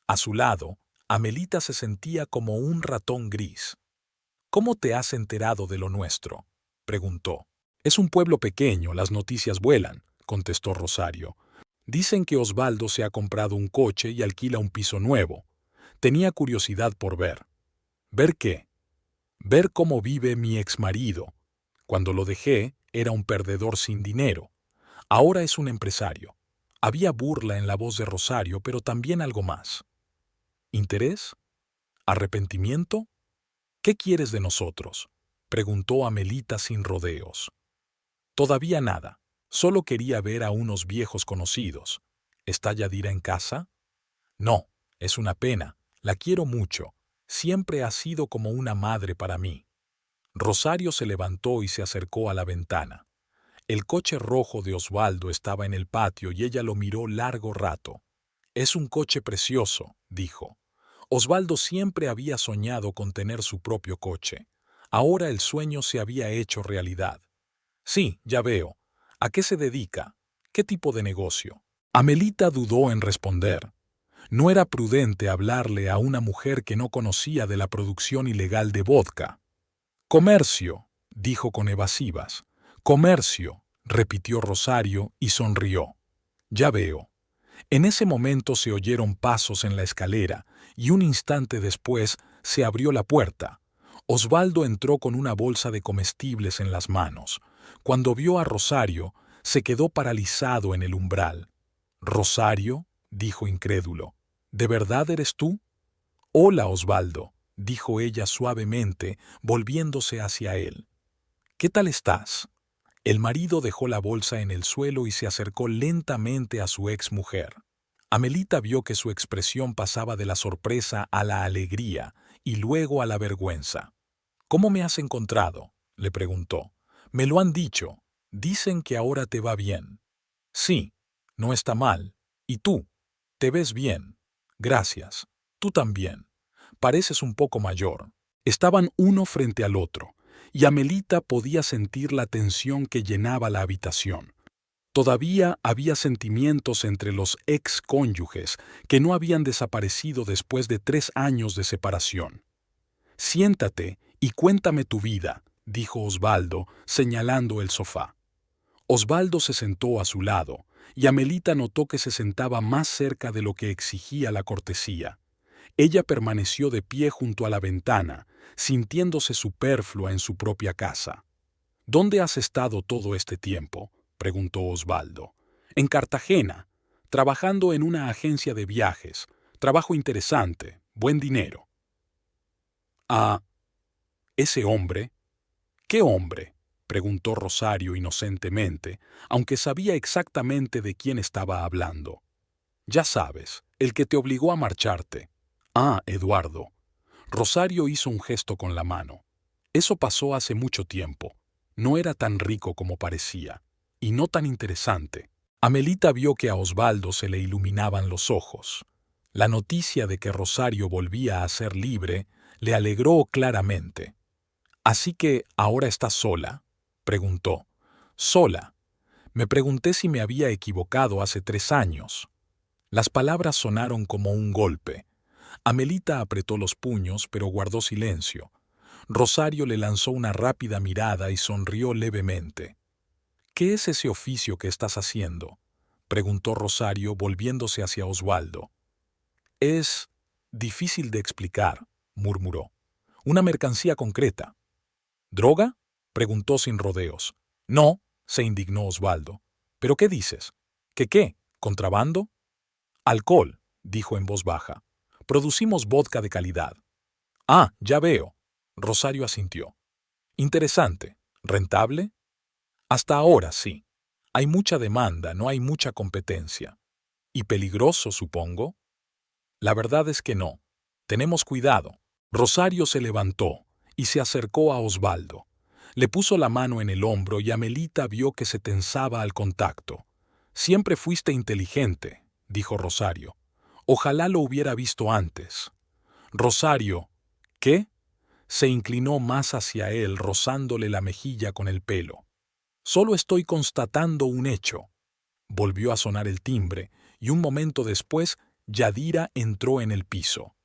A su lado, Amelita se sentía como un ratón gris. «¿Cómo te has enterado de lo nuestro?», preguntó. «Es un pueblo pequeño, las noticias vuelan», contestó Rosario. «Dicen que Osvaldo se ha comprado un coche y alquila un piso nuevo. Tenía curiosidad por ver». «¿Ver qué?». «Ver cómo vive mi exmarido. Cuando lo dejé, era un perdedor sin dinero. Ahora es un empresario». Había burla en la voz de Rosario, pero también algo más. «¿Interés? ¿Arrepentimiento? ¿Qué quieres de nosotros?», preguntó Amelita sin rodeos. Todavía nada. Solo quería ver a unos viejos conocidos. ¿Está Yadira en casa? No, es una pena. La quiero mucho. Siempre ha sido como una madre para mí. Rosario se levantó y se acercó a la ventana. El coche rojo de Osvaldo estaba en el patio y ella lo miró largo rato. Es un coche precioso, dijo. Osvaldo siempre había soñado con tener su propio coche. Ahora el sueño se había hecho realidad. Sí, ya veo. ¿A qué se dedica? ¿Qué tipo de negocio? Amelita dudó en responder. No era prudente hablarle a una mujer que no conocía de la producción ilegal de vodka. Comercio, dijo con evasivas. Comercio, repitió Rosario y sonrió. Ya veo. En ese momento se oyeron pasos en la escalera y un instante después se abrió la puerta. Osvaldo entró con una bolsa de comestibles en las manos. Cuando vio a Rosario, se quedó paralizado en el umbral. «¿Rosario?», dijo incrédulo. «¿De verdad eres tú?». «Hola, Osvaldo», dijo ella suavemente, volviéndose hacia él. «¿Qué tal estás?». El marido dejó la bolsa en el suelo y se acercó lentamente a su exmujer. Amelita vio que su expresión pasaba de la sorpresa a la alegría y luego a la vergüenza. «¿Cómo me has encontrado?», le preguntó. «Me lo han dicho. Dicen que ahora te va bien». «Sí, no está mal. ¿Y tú? Te ves bien». «Gracias. Tú también. Pareces un poco mayor». Estaban uno frente al otro, y Amelita podía sentir la tensión que llenaba la habitación. Todavía había sentimientos entre los ex-cónyuges que no habían desaparecido después de 3 años de separación. «Siéntate y cuéntame tu vida», dijo Osvaldo, señalando el sofá. Osvaldo se sentó a su lado, y Amelita notó que se sentaba más cerca de lo que exigía la cortesía. Ella permaneció de pie junto a la ventana, sintiéndose superflua en su propia casa. «¿Dónde has estado todo este tiempo?», preguntó Osvaldo. «En Cartagena, trabajando en una agencia de viajes. Trabajo interesante, buen dinero». «Ah, ese hombre». «¿Qué hombre?», preguntó Rosario inocentemente, aunque sabía exactamente de quién estaba hablando. «Ya sabes, el que te obligó a marcharte». «Ah, Eduardo». Rosario hizo un gesto con la mano. «Eso pasó hace mucho tiempo. No era tan rico como parecía, y no tan interesante». Amelita vio que a Osvaldo se le iluminaban los ojos. La noticia de que Rosario volvía a ser libre le alegró claramente. «¿Así que ahora estás sola?», preguntó. «Sola. Me pregunté si me había equivocado hace 3 años». Las palabras sonaron como un golpe. Amelita apretó los puños, pero guardó silencio. Rosario le lanzó una rápida mirada y sonrió levemente. «¿Qué es ese oficio que estás haciendo?», preguntó Rosario, volviéndose hacia Osvaldo. «Es difícil de explicar», murmuró. «Una mercancía concreta». «¿Droga?», preguntó sin rodeos. «No», se indignó Osvaldo. «¿Pero qué dices? ¿Qué qué? ¿Contrabando?». «Alcohol», dijo en voz baja. «Producimos vodka de calidad». «Ah, ya veo», Rosario asintió. «Interesante. ¿Rentable?». «Hasta ahora sí. Hay mucha demanda, no hay mucha competencia». «¿Y peligroso, supongo?». «La verdad es que no. Tenemos cuidado». Rosario se levantó y se acercó a Osvaldo. Le puso la mano en el hombro y Amelita vio que se tensaba al contacto. «Siempre fuiste inteligente», dijo Rosario. «Ojalá lo hubiera visto antes». Rosario, ¿qué?, se inclinó más hacia él, rozándole la mejilla con el pelo. «Solo estoy constatando un hecho». Volvió a sonar el timbre, y un momento después Yadira entró en el piso.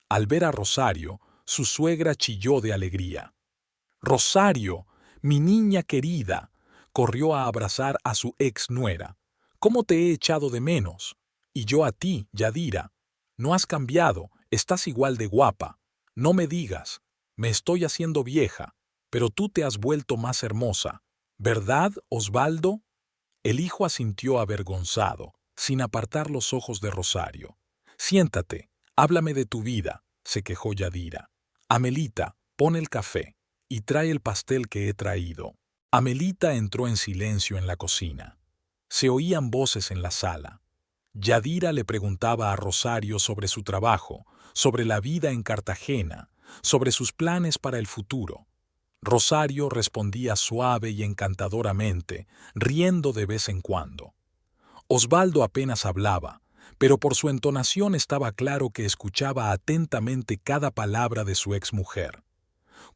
Al ver a Rosario, su suegra chilló de alegría. «Rosario, mi niña querida», corrió a abrazar a su ex nuera. «¿Cómo te he echado de menos? Y yo a ti, Yadira. No has cambiado, estás igual de guapa. No me digas, me estoy haciendo vieja, pero tú te has vuelto más hermosa. ¿Verdad, Osvaldo?». El hijo asintió avergonzado, sin apartar los ojos de Rosario. «Siéntate, háblame de tu vida», se quejó Yadira. «Amelita, pon el café y trae el pastel que he traído». Amelita entró en silencio en la cocina. Se oían voces en la sala. Yadira le preguntaba a Rosario sobre su trabajo, sobre la vida en Cartagena, sobre sus planes para el futuro. Rosario respondía suave y encantadoramente, riendo de vez en cuando. Osvaldo apenas hablaba, pero por su entonación estaba claro que escuchaba atentamente cada palabra de su exmujer.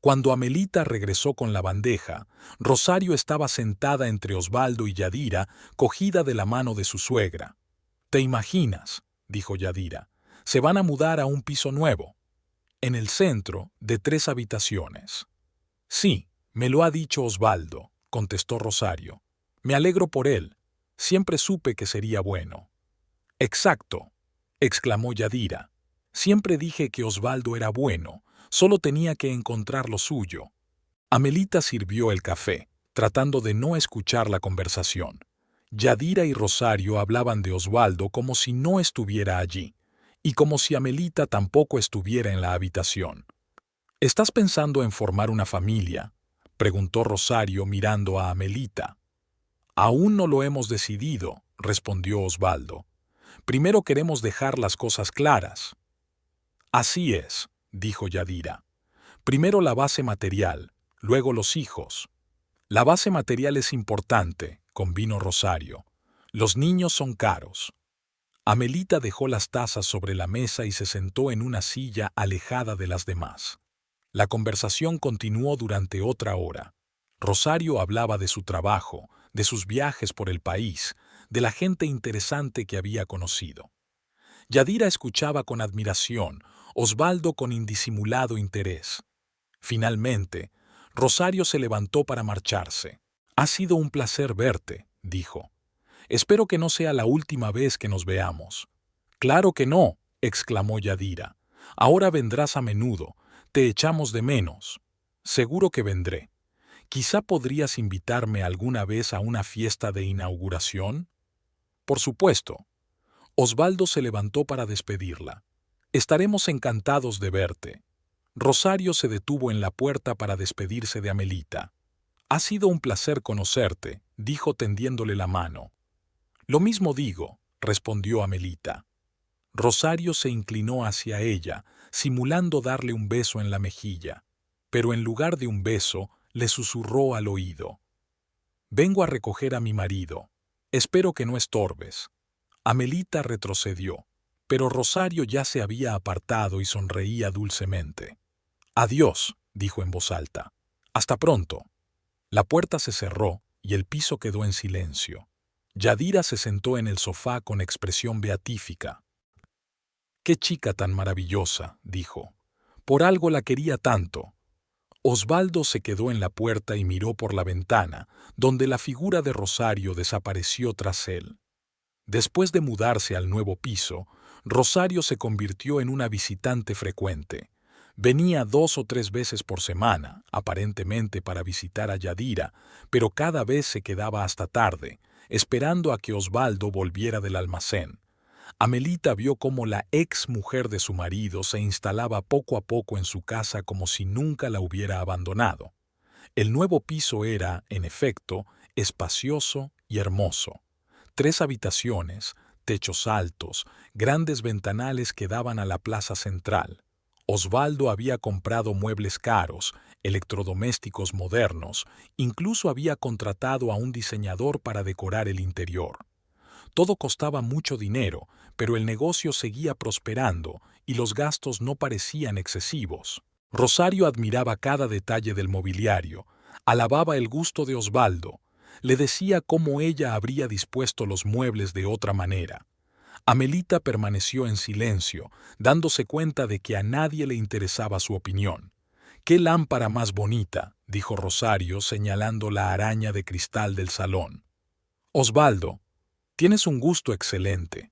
Cuando Amelita regresó con la bandeja, Rosario estaba sentada entre Osvaldo y Yadira, cogida de la mano de su suegra. «¿Te imaginas?», dijo Yadira. «Se van a mudar a un piso nuevo, en el centro, de 3 habitaciones». «Sí, me lo ha dicho Osvaldo», contestó Rosario. «Me alegro por él. Siempre supe que sería bueno». «Exacto», exclamó Yadira. «Siempre dije que Osvaldo era bueno, solo tenía que encontrar lo suyo». Amelita sirvió el café, tratando de no escuchar la conversación. Yadira y Rosario hablaban de Osvaldo como si no estuviera allí, y como si Amelita tampoco estuviera en la habitación. «¿Estás pensando en formar una familia?», preguntó Rosario mirando a Amelita. «Aún no lo hemos decidido», respondió Osvaldo. «Primero queremos dejar las cosas claras». «Así es», dijo Yadira. «Primero la base material, luego los hijos». «La base material es importante», convino Rosario. «Los niños son caros». Amelita dejó las tazas sobre la mesa y se sentó en una silla alejada de las demás. La conversación continuó durante otra hora. Rosario hablaba de su trabajo, de sus viajes por el país, de la gente interesante que había conocido. Yadira escuchaba con admiración, Osvaldo con indisimulado interés. Finalmente, Rosario se levantó para marcharse. «Ha sido un placer verte», dijo. «Espero que no sea la última vez que nos veamos». «Claro que no», exclamó Yadira. «Ahora vendrás a menudo. Te echamos de menos». «Seguro que vendré. Quizá podrías invitarme alguna vez a una fiesta de inauguración». «Por supuesto». Osvaldo se levantó para despedirla. «Estaremos encantados de verte». Rosario se detuvo en la puerta para despedirse de Amelita. «Ha sido un placer conocerte», dijo tendiéndole la mano. «Lo mismo digo», respondió Amelita. Rosario se inclinó hacia ella, simulando darle un beso en la mejilla, pero en lugar de un beso, le susurró al oído. «Vengo a recoger a mi marido. Espero que no estorbes». Amelita retrocedió, pero Rosario ya se había apartado y sonreía dulcemente. «Adiós», dijo en voz alta. «Hasta pronto». La puerta se cerró y el piso quedó en silencio. Yadira se sentó en el sofá con expresión beatífica. «Qué chica tan maravillosa», dijo. «Por algo la quería tanto». Osvaldo se quedó en la puerta y miró por la ventana, donde la figura de Rosario desapareció tras él. Después de mudarse al nuevo piso, Rosario se convirtió en una visitante frecuente. Venía 2 o 3 veces por semana, aparentemente para visitar a Yadira, pero cada vez se quedaba hasta tarde, esperando a que Osvaldo volviera del almacén. Amelita vio cómo la ex mujer de su marido se instalaba poco a poco en su casa como si nunca la hubiera abandonado. El nuevo piso era, en efecto, espacioso y hermoso. 3 habitaciones, techos altos, grandes ventanales que daban a la plaza central. Osvaldo había comprado muebles caros, electrodomésticos modernos, incluso había contratado a un diseñador para decorar el interior. Todo costaba mucho dinero, pero el negocio seguía prosperando y los gastos no parecían excesivos. Rosario admiraba cada detalle del mobiliario, alababa el gusto de Osvaldo, le decía cómo ella habría dispuesto los muebles de otra manera. Amelita permaneció en silencio, dándose cuenta de que a nadie le interesaba su opinión. «¡Qué lámpara más bonita!», dijo Rosario, señalando la araña de cristal del salón. «Osvaldo, tienes un gusto excelente».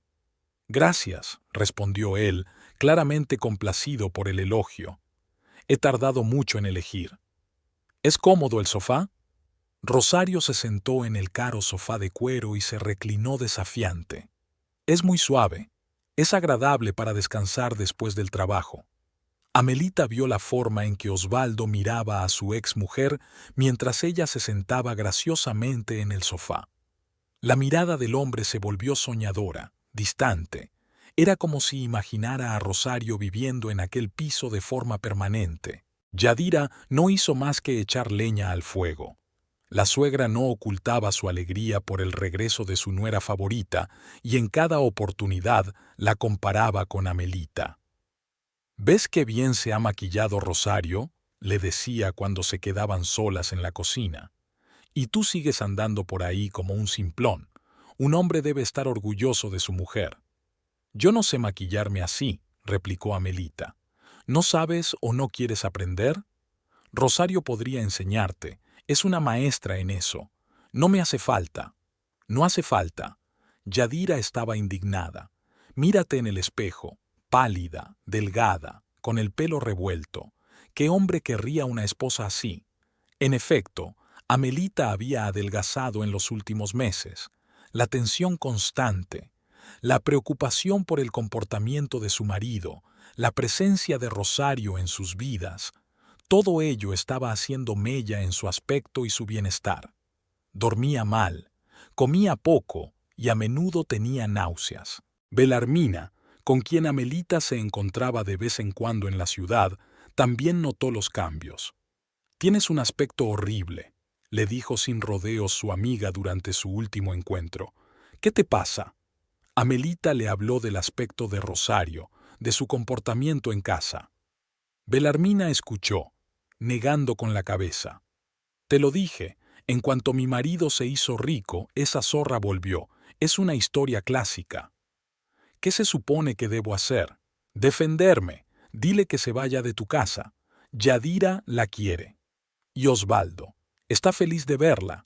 «Gracias», respondió él, claramente complacido por el elogio. «He tardado mucho en elegir». «¿Es cómodo el sofá?». Rosario se sentó en el caro sofá de cuero y se reclinó desafiante. «Es muy suave. Es agradable para descansar después del trabajo». Amelita vio la forma en que Osvaldo miraba a su exmujer mientras ella se sentaba graciosamente en el sofá. La mirada del hombre se volvió soñadora, distante. Era como si imaginara a Rosario viviendo en aquel piso de forma permanente. Yadira no hizo más que echar leña al fuego. La suegra no ocultaba su alegría por el regreso de su nuera favorita y en cada oportunidad la comparaba con Amelita. «¿Ves qué bien se ha maquillado Rosario?», le decía cuando se quedaban solas en la cocina. «Y tú sigues andando por ahí como un simplón. Un hombre debe estar orgulloso de su mujer». «Yo no sé maquillarme así», replicó Amelita. «¿No sabes o no quieres aprender? Rosario podría enseñarte. Es una maestra en eso. No me hace falta». «No hace falta». Yadira estaba indignada. «Mírate en el espejo, pálida, delgada, con el pelo revuelto. ¿Qué hombre querría una esposa así?». En efecto, Amelita había adelgazado en los últimos meses. La tensión constante, la preocupación por el comportamiento de su marido, la presencia de Rosario en sus vidas, todo ello estaba haciendo mella en su aspecto y su bienestar. Dormía mal, comía poco y a menudo tenía náuseas. Belarmina, con quien Amelita se encontraba de vez en cuando en la ciudad, también notó los cambios. «Tienes un aspecto horrible», le dijo sin rodeos su amiga durante su último encuentro. «¿Qué te pasa?». Amelita le habló del aspecto de Rosario, de su comportamiento en casa. Belarmina escuchó, negando con la cabeza. «Te lo dije, en cuanto mi marido se hizo rico, esa zorra volvió. Es una historia clásica». «¿Qué se supone que debo hacer?». «Defenderme. Dile que se vaya de tu casa. Yadira la quiere». «¿Y Osvaldo? Está feliz de verla».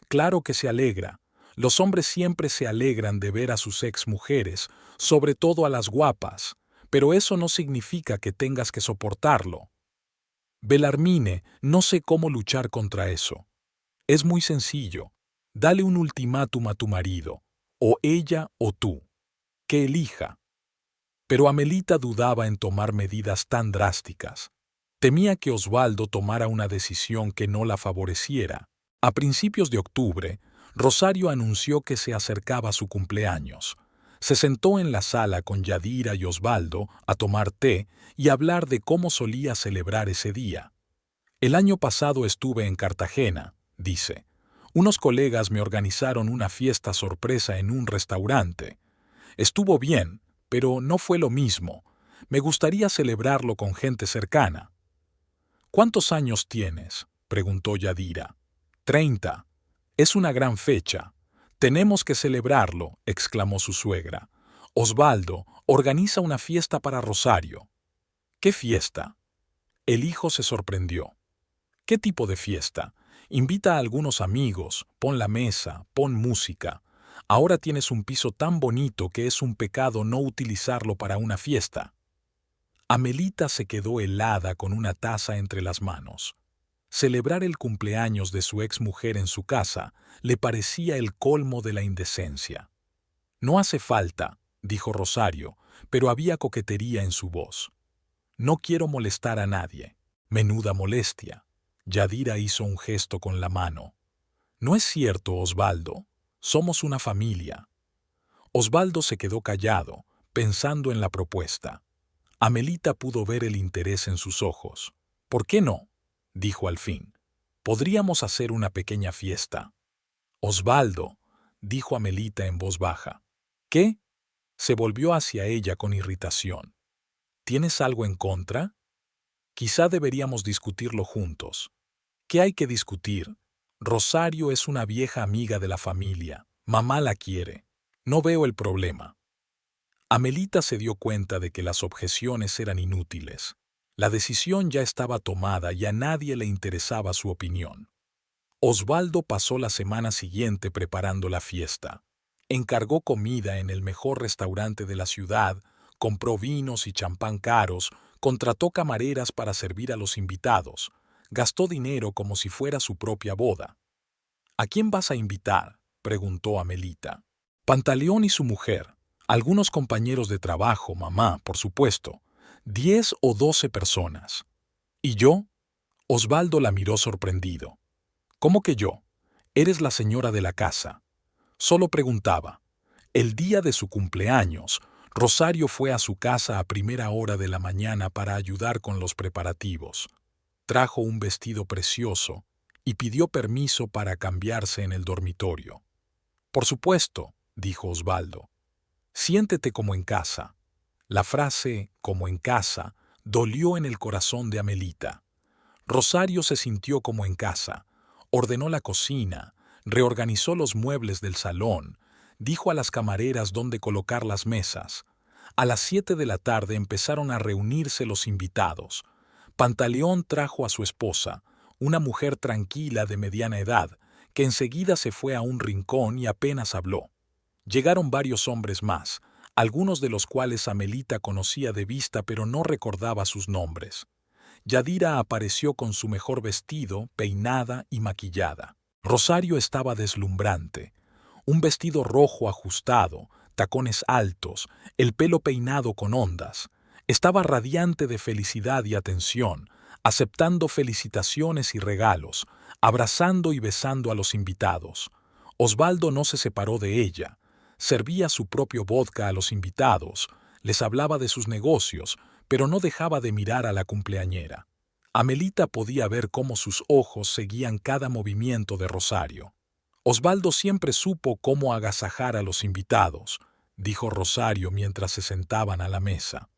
«Claro que se alegra. Los hombres siempre se alegran de ver a sus exmujeres, sobre todo a las guapas, pero eso no significa que tengas que soportarlo». «Belarmine, no sé cómo luchar contra eso». «Es muy sencillo. Dale un ultimátum a tu marido, o ella o tú. Que elija». Pero Amelita dudaba en tomar medidas tan drásticas. Temía que Osvaldo tomara una decisión que no la favoreciera. A principios de octubre, Rosario anunció que se acercaba su cumpleaños. Se sentó en la sala con Yadira y Osvaldo a tomar té y hablar de cómo solía celebrar ese día. «El año pasado estuve en Cartagena», dice. «Unos colegas me organizaron una fiesta sorpresa en un restaurante. Estuvo bien, pero no fue lo mismo. Me gustaría celebrarlo con gente cercana». «¿Cuántos años tienes?», preguntó Yadira. 30. «Es una gran fecha. Tenemos que celebrarlo», exclamó su suegra. «Osvaldo, organiza una fiesta para Rosario». «¿Qué fiesta?». El hijo se sorprendió. «¿Qué tipo de fiesta? Invita a algunos amigos, pon la mesa, pon música. Ahora tienes un piso tan bonito que es un pecado no utilizarlo para una fiesta». Amelita se quedó helada con una taza entre las manos. Celebrar el cumpleaños de su exmujer en su casa le parecía el colmo de la indecencia. «No hace falta», dijo Rosario, pero había coquetería en su voz. «No quiero molestar a nadie». Menuda molestia. Yadira hizo un gesto con la mano. «No es cierto, Osvaldo. Somos una familia». Osvaldo se quedó callado, pensando en la propuesta. Amelita pudo ver el interés en sus ojos. «¿Por qué no?», dijo al fin. «Podríamos hacer una pequeña fiesta». «Osvaldo», dijo Amelita en voz baja. «¿Qué?». Se volvió hacia ella con irritación. «¿Tienes algo en contra?». «Quizá deberíamos discutirlo juntos». «¿Qué hay que discutir? Rosario es una vieja amiga de la familia. Mamá la quiere. No veo el problema». Amelita se dio cuenta de que las objeciones eran inútiles. La decisión ya estaba tomada y a nadie le interesaba su opinión. Osvaldo pasó la semana siguiente preparando la fiesta. Encargó comida en el mejor restaurante de la ciudad, compró vinos y champán caros, contrató camareras para servir a los invitados, gastó dinero como si fuera su propia boda. «¿A quién vas a invitar?», preguntó Amelita. «Pantaleón y su mujer, algunos compañeros de trabajo, mamá, por supuesto. 10 o 12 personas. ¿Y yo? Osvaldo la miró sorprendido. ¿Cómo que yo? Eres la señora de la casa. Solo preguntaba. El día de su cumpleaños, Rosario fue a su casa a primera hora de la mañana para ayudar con los preparativos. Trajo un vestido precioso y pidió permiso para cambiarse en el dormitorio. Por supuesto, dijo Osvaldo. Siéntete como en casa. La frase «como en casa» dolió en el corazón de Amelita. Rosario se sintió como en casa. Ordenó la cocina, reorganizó los muebles del salón, dijo a las camareras dónde colocar las mesas. A las 7 de la tarde empezaron a reunirse los invitados. Pantaleón trajo a su esposa, una mujer tranquila de mediana edad, que enseguida se fue a un rincón y apenas habló. Llegaron varios hombres más, algunos de los cuales Amelita conocía de vista pero no recordaba sus nombres. Yadira apareció con su mejor vestido, peinada y maquillada. Rosario estaba deslumbrante. Un vestido rojo ajustado, tacones altos, el pelo peinado con ondas. Estaba radiante de felicidad y atención, aceptando felicitaciones y regalos, abrazando y besando a los invitados. Osvaldo no se separó de ella. Servía su propio vodka a los invitados, les hablaba de sus negocios, pero no dejaba de mirar a la cumpleañera. Amelita podía ver cómo sus ojos seguían cada movimiento de Rosario. Osvaldo siempre supo cómo agasajar a los invitados, dijo Rosario mientras se sentaban a la mesa.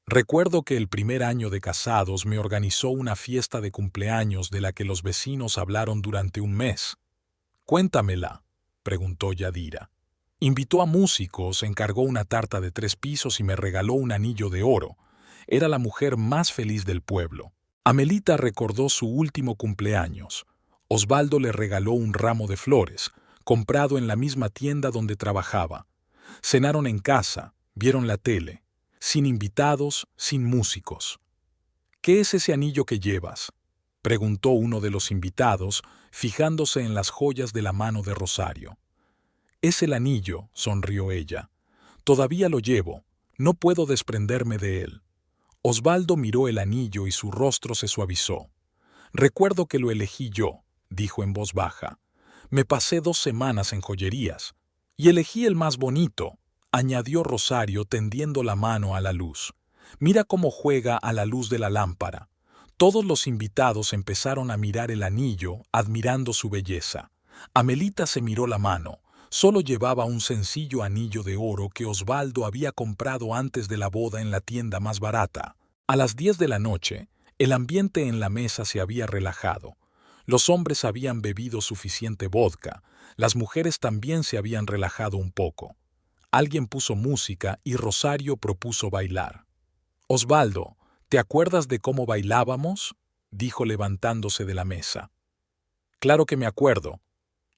Recuerdo que el primer año de casados me organizó una fiesta de cumpleaños de la que los vecinos hablaron durante un mes. «Cuéntamela», preguntó Yadira. Invitó a músicos, encargó una tarta de 3 pisos y me regaló un anillo de oro. Era la mujer más feliz del pueblo. Amelita recordó su último cumpleaños. Osvaldo le regaló un ramo de flores, comprado en la misma tienda donde trabajaba. Cenaron en casa, vieron la tele, sin invitados, sin músicos. «¿Qué es ese anillo que llevas?», preguntó uno de los invitados, fijándose en las joyas de la mano de Rosario. «Es el anillo», sonrió ella. «Todavía lo llevo, no puedo desprenderme de él». Osvaldo miró el anillo y su rostro se suavizó. «Recuerdo que lo elegí yo», dijo en voz baja. «Me pasé 2 semanas en joyerías. Y elegí el más bonito», añadió Rosario tendiendo la mano a la luz. «Mira cómo juega a la luz de la lámpara». Todos los invitados empezaron a mirar el anillo, admirando su belleza. Amelita se miró la mano. Solo llevaba un sencillo anillo de oro que Osvaldo había comprado antes de la boda en la tienda más barata. A las 10 de la noche, el ambiente en la mesa se había relajado. Los hombres habían bebido suficiente vodka, las mujeres también se habían relajado un poco. Alguien puso música y Rosario propuso bailar. «Osvaldo, ¿te acuerdas de cómo bailábamos?», dijo levantándose de la mesa. «Claro que me acuerdo».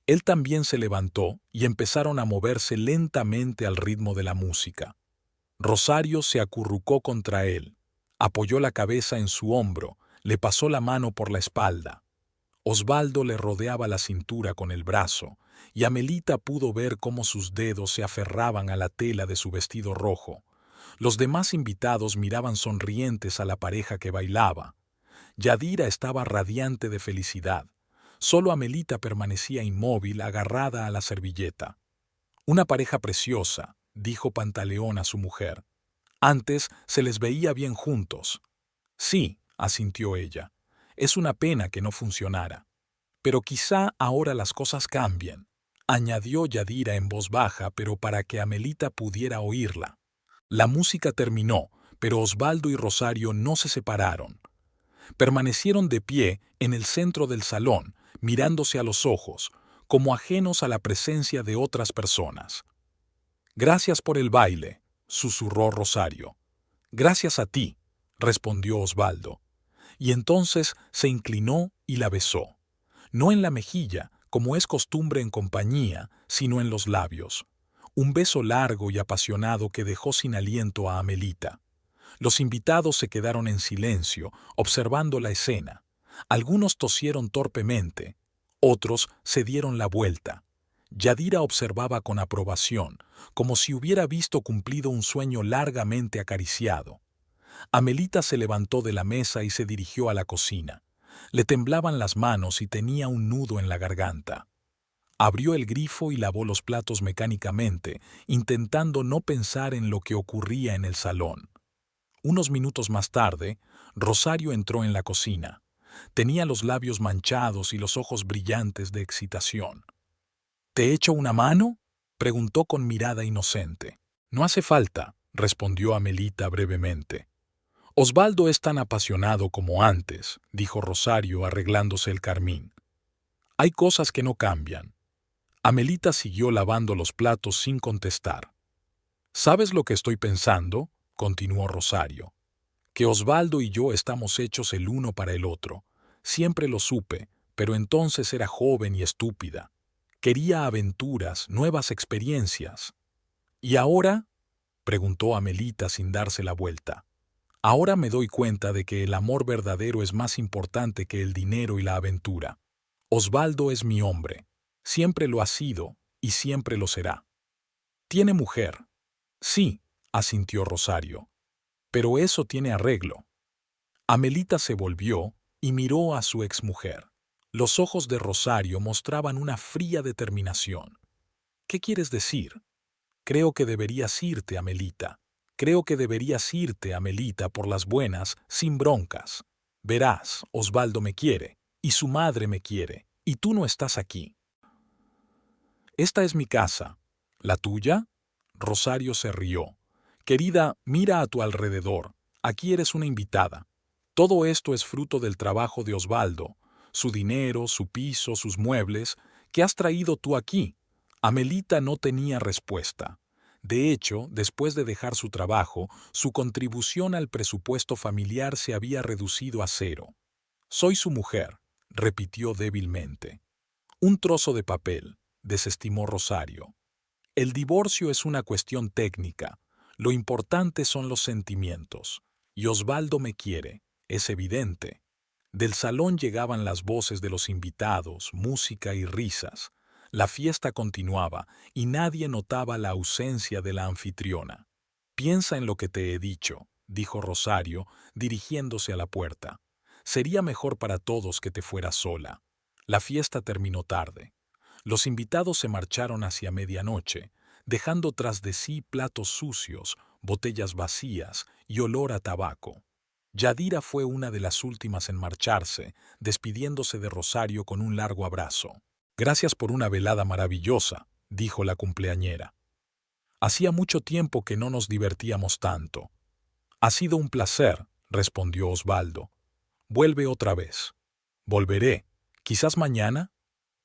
Él también se levantó y empezaron a moverse lentamente al ritmo de la música. Rosario se acurrucó contra él, apoyó la cabeza en su hombro, le pasó la mano por la espalda. Osvaldo le rodeaba la cintura con el brazo, y Amelita pudo ver cómo sus dedos se aferraban a la tela de su vestido rojo. Los demás invitados miraban sonrientes a la pareja que bailaba. Yadira estaba radiante de felicidad. Solo Amelita permanecía inmóvil, agarrada a la servilleta. «Una pareja preciosa», dijo Pantaleón a su mujer. «Antes se les veía bien juntos». «Sí», asintió ella. «Es una pena que no funcionara. Pero quizá ahora las cosas cambien», añadió Yadira en voz baja, pero para que Amelita pudiera oírla. La música terminó, pero Osvaldo y Rosario no se separaron. Permanecieron de pie en el centro del salón, mirándose a los ojos, como ajenos a la presencia de otras personas. «Gracias por el baile», susurró Rosario. «Gracias a ti», respondió Osvaldo. Y entonces se inclinó y la besó. No en la mejilla, como es costumbre en compañía, sino en los labios. Un beso largo y apasionado que dejó sin aliento a Amelita. Los invitados se quedaron en silencio, observando la escena. Algunos tosieron torpemente, otros se dieron la vuelta. Yadira observaba con aprobación, como si hubiera visto cumplido un sueño largamente acariciado. Amelita se levantó de la mesa y se dirigió a la cocina. Le temblaban las manos y tenía un nudo en la garganta. Abrió el grifo y lavó los platos mecánicamente, intentando no pensar en lo que ocurría en el salón. Unos minutos más tarde, Rosario entró en la cocina. Tenía los labios manchados y los ojos brillantes de excitación. ¿Te echo una mano?, preguntó con mirada inocente. No hace falta, respondió Amelita brevemente. Osvaldo es tan apasionado como antes, dijo Rosario arreglándose el carmín. Hay cosas que no cambian. Amelita siguió lavando los platos sin contestar. ¿Sabes lo que estoy pensando?, continuó Rosario. Que Osvaldo y yo estamos hechos el uno para el otro. Siempre lo supe, pero entonces era joven y estúpida. Quería aventuras, nuevas experiencias. ¿Y ahora?, preguntó Amelita sin darse la vuelta. Ahora me doy cuenta de que el amor verdadero es más importante que el dinero y la aventura. Osvaldo es mi hombre. Siempre lo ha sido y siempre lo será. ¿Tiene mujer? Sí, asintió Rosario. Pero eso tiene arreglo. Amelita se volvió y miró a su exmujer. Los ojos de Rosario mostraban una fría determinación. ¿Qué quieres decir? Creo que deberías irte, Amelita. Creo que deberías irte, Amelita, por las buenas, sin broncas. Verás, Osvaldo me quiere, y su madre me quiere, y tú no estás aquí. Esta es mi casa. ¿La tuya? Rosario se rió. Querida, mira a tu alrededor. Aquí eres una invitada. Todo esto es fruto del trabajo de Osvaldo, su dinero, su piso, sus muebles. ¿Qué has traído tú aquí? Amelita no tenía respuesta. De hecho, después de dejar su trabajo, su contribución al presupuesto familiar se había reducido a 0. Soy su mujer, repitió débilmente. Un trozo de papel, desestimó Rosario. El divorcio es una cuestión técnica. Lo importante son los sentimientos. Y Osvaldo me quiere, es evidente. Del salón llegaban las voces de los invitados, música y risas. La fiesta continuaba y nadie notaba la ausencia de la anfitriona. Piensa en lo que te he dicho, dijo Rosario, dirigiéndose a la puerta. Sería mejor para todos que te fueras sola. La fiesta terminó tarde. Los invitados se marcharon hacia medianoche, dejando tras de sí platos sucios, botellas vacías y olor a tabaco. Yadira fue una de las últimas en marcharse, despidiéndose de Rosario con un largo abrazo. Gracias por una velada maravillosa, dijo la cumpleañera. Hacía mucho tiempo que no nos divertíamos tanto. Ha sido un placer, respondió Osvaldo. Vuelve otra vez. Volveré. ¿Quizás mañana?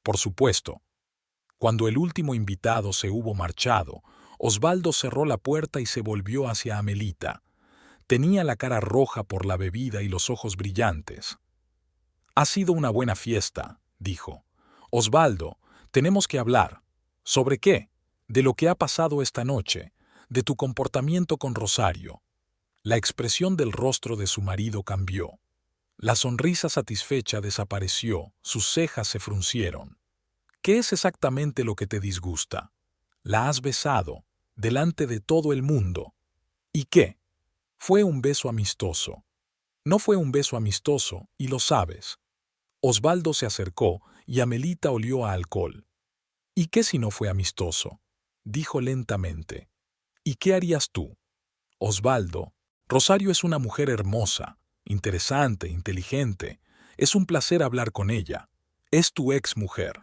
Por supuesto. Cuando el último invitado se hubo marchado, Osvaldo cerró la puerta y se volvió hacia Amelita. Tenía la cara roja por la bebida y los ojos brillantes. Ha sido una buena fiesta, dijo. Osvaldo, tenemos que hablar. ¿Sobre qué? De lo que ha pasado esta noche, de tu comportamiento con Rosario. La expresión del rostro de su marido cambió. La sonrisa satisfecha desapareció, sus cejas se fruncieron. ¿Qué es exactamente lo que te disgusta? La has besado, delante de todo el mundo. ¿Y qué? Fue un beso amistoso. No fue un beso amistoso, y lo sabes. Osvaldo se acercó y Amelita olió a alcohol. ¿Y qué si no fue amistoso? Dijo lentamente. ¿Y qué harías tú? Osvaldo, Rosario es una mujer hermosa, interesante, inteligente. Es un placer hablar con ella. Es tu ex mujer.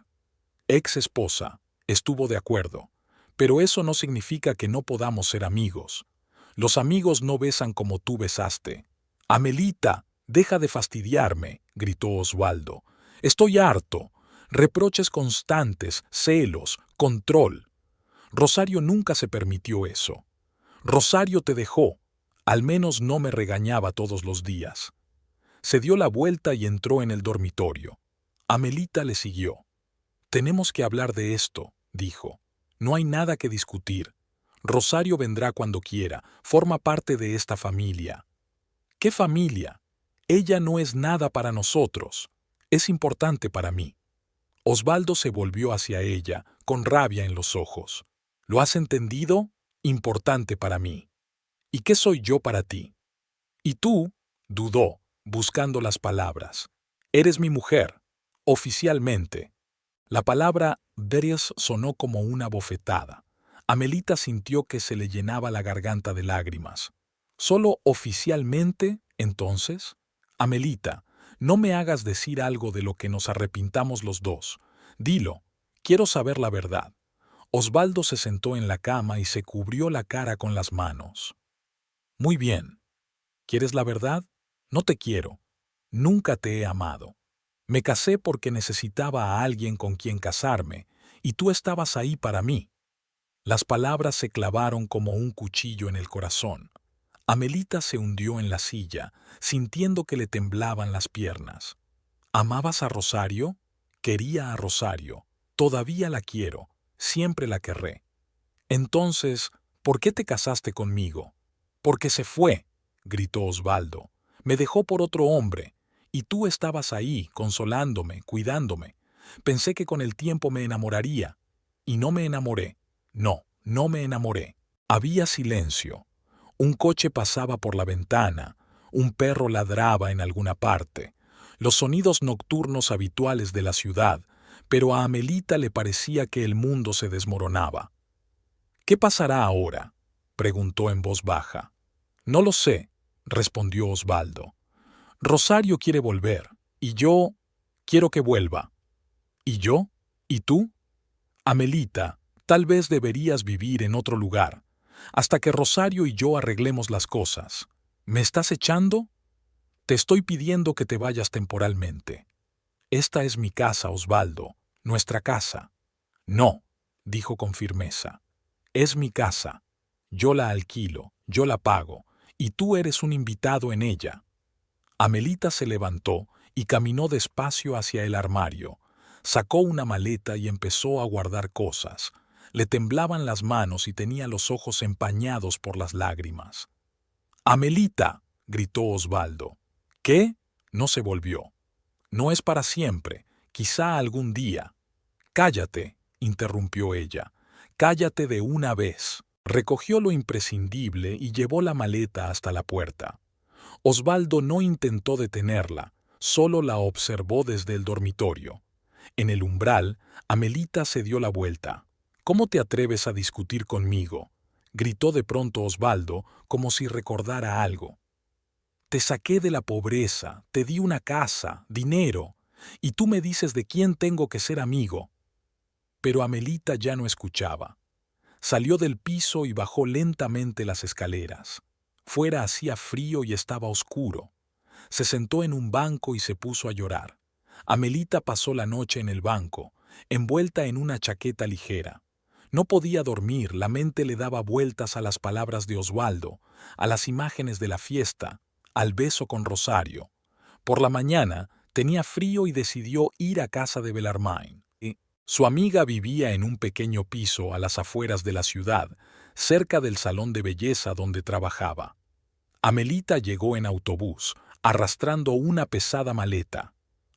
Ex esposa. Estuvo de acuerdo. Pero eso no significa que no podamos ser amigos. Los amigos no besan como tú besaste. Amelita, deja de fastidiarme, gritó Osvaldo. Estoy harto. Reproches constantes, celos, control. Rosario nunca se permitió eso. Rosario te dejó. Al menos no me regañaba todos los días. Se dio la vuelta y entró en el dormitorio. Amelita le siguió. Tenemos que hablar de esto, dijo. No hay nada que discutir. Rosario vendrá cuando quiera, forma parte de esta familia. ¿Qué familia? Ella no es nada para nosotros. Es importante para mí. Osvaldo se volvió hacia ella, con rabia en los ojos. ¿Lo has entendido? Importante para mí. ¿Y qué soy yo para ti? Y tú, dudó, buscando las palabras. Eres mi mujer, oficialmente. La palabra «veres» sonó como una bofetada. Amelita sintió que se le llenaba la garganta de lágrimas. ¿Solo oficialmente, entonces? Amelita, no me hagas decir algo de lo que nos arrepintamos los dos. Dilo, quiero saber la verdad. Osvaldo se sentó en la cama y se cubrió la cara con las manos. Muy bien. ¿Quieres la verdad? No te quiero. Nunca te he amado. Me casé porque necesitaba a alguien con quien casarme, y tú estabas ahí para mí. Las palabras se clavaron como un cuchillo en el corazón. Amelita se hundió en la silla, sintiendo que le temblaban las piernas. ¿Amabas a Rosario? Quería a Rosario. Todavía la quiero. Siempre la querré. Entonces, ¿por qué te casaste conmigo? Porque se fue, gritó Osvaldo. Me dejó por otro hombre. Y tú estabas ahí, consolándome, cuidándome. Pensé que con el tiempo me enamoraría. Y no me enamoré. No, no me enamoré. Había silencio. Un coche pasaba por la ventana. Un perro ladraba en alguna parte. Los sonidos nocturnos habituales de la ciudad, pero a Amelita le parecía que el mundo se desmoronaba. ¿Qué pasará ahora?, preguntó en voz baja. No lo sé, respondió Osvaldo. Rosario quiere volver, y yo quiero que vuelva. ¿Y yo? ¿Y tú? Amelita, tal vez deberías vivir en otro lugar, hasta que Rosario y yo arreglemos las cosas. ¿Me estás echando? Te estoy pidiendo que te vayas temporalmente. Esta es mi casa, Osvaldo, nuestra casa. No, dijo con firmeza. Es mi casa. Yo la alquilo, yo la pago, y tú eres un invitado en ella. Amelita se levantó y caminó despacio hacia el armario. Sacó una maleta y empezó a guardar cosas. Le temblaban las manos y tenía los ojos empañados por las lágrimas. «Amelita», gritó Osvaldo. «¿Qué?». No se volvió. «No es para siempre. Quizá algún día». «Cállate», interrumpió ella. «Cállate de una vez». Recogió lo imprescindible y llevó la maleta hasta la puerta. Osvaldo no intentó detenerla, solo la observó desde el dormitorio. En el umbral, Amelita se dio la vuelta. «¿Cómo te atreves a discutir conmigo?», gritó de pronto Osvaldo, como si recordara algo. «Te saqué de la pobreza, te di una casa, dinero, y tú me dices de quién tengo que ser amigo». Pero Amelita ya no escuchaba. Salió del piso y bajó lentamente las escaleras. Fuera hacía frío y estaba oscuro. Se sentó en un banco y se puso a llorar. Amelita pasó la noche en el banco, envuelta en una chaqueta ligera. No podía dormir, la mente le daba vueltas a las palabras de Osvaldo, a las imágenes de la fiesta, al beso con Rosario. Por la mañana tenía frío y decidió ir a casa de Bellarmine. Su amiga vivía en un pequeño piso a las afueras de la ciudad, cerca del salón de belleza donde trabajaba. Amelita llegó en autobús, arrastrando una pesada maleta.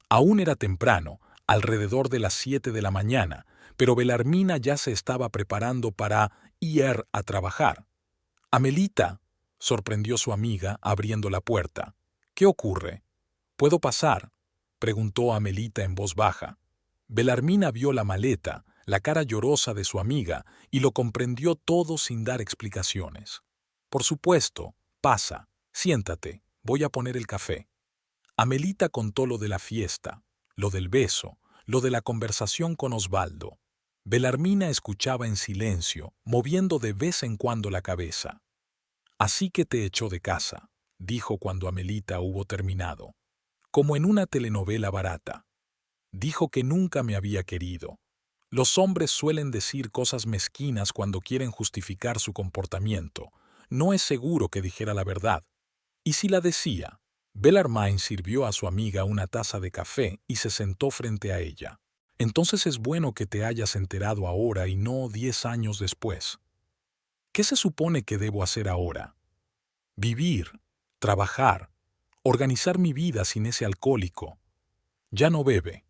Aún era temprano, alrededor de las 7 de la mañana, pero Bellarmina ya se estaba preparando para ir a trabajar. «Amelita», sorprendió su amiga abriendo la puerta. «¿Qué ocurre?». «¿Puedo pasar?», preguntó Amelita en voz baja. Bellarmina vio la maleta, la cara llorosa de su amiga, y lo comprendió todo sin dar explicaciones. «Por supuesto, pasa, siéntate, voy a poner el café». Amelita contó lo de la fiesta, lo del beso, lo de la conversación con Osvaldo. Bellarmina escuchaba en silencio, moviendo de vez en cuando la cabeza. «Así que te echó de casa», dijo cuando Amelita hubo terminado. «Como en una telenovela barata. Dijo que nunca me había querido. Los hombres suelen decir cosas mezquinas cuando quieren justificar su comportamiento. No es seguro que dijera la verdad. ¿Y si la decía?». Bellarmine sirvió a su amiga una taza de café y se sentó frente a ella. «Entonces es bueno que te hayas enterado ahora y no 10 años después. ¿Qué se supone que debo hacer ahora? Vivir, trabajar, organizar mi vida sin ese alcohólico. Ya no bebe».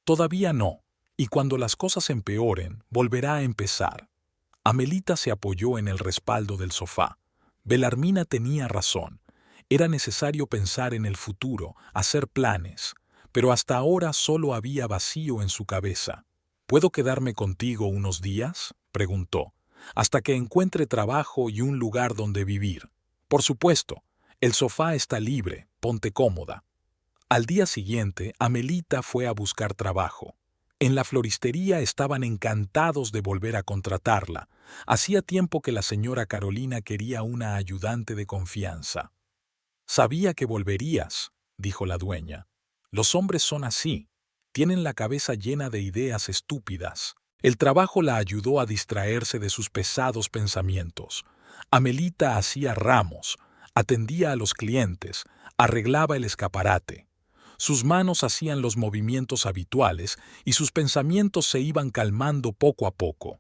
«Todavía no, y cuando las cosas empeoren, volverá a empezar». Amelita se apoyó en el respaldo del sofá. Bellarmina tenía razón. Era necesario pensar en el futuro, hacer planes, pero hasta ahora solo había vacío en su cabeza. ¿Puedo quedarme contigo unos días?, preguntó, hasta que encuentre trabajo y un lugar donde vivir. Por supuesto, el sofá está libre, ponte cómoda. Al día siguiente, Amelita fue a buscar trabajo. En la floristería estaban encantados de volver a contratarla. Hacía tiempo que la señora Carolina quería una ayudante de confianza. «Sabía que volverías», dijo la dueña. «Los hombres son así. Tienen la cabeza llena de ideas estúpidas». El trabajo la ayudó a distraerse de sus pesados pensamientos. Amelita hacía ramos, atendía a los clientes, arreglaba el escaparate. Sus manos hacían los movimientos habituales y sus pensamientos se iban calmando poco a poco.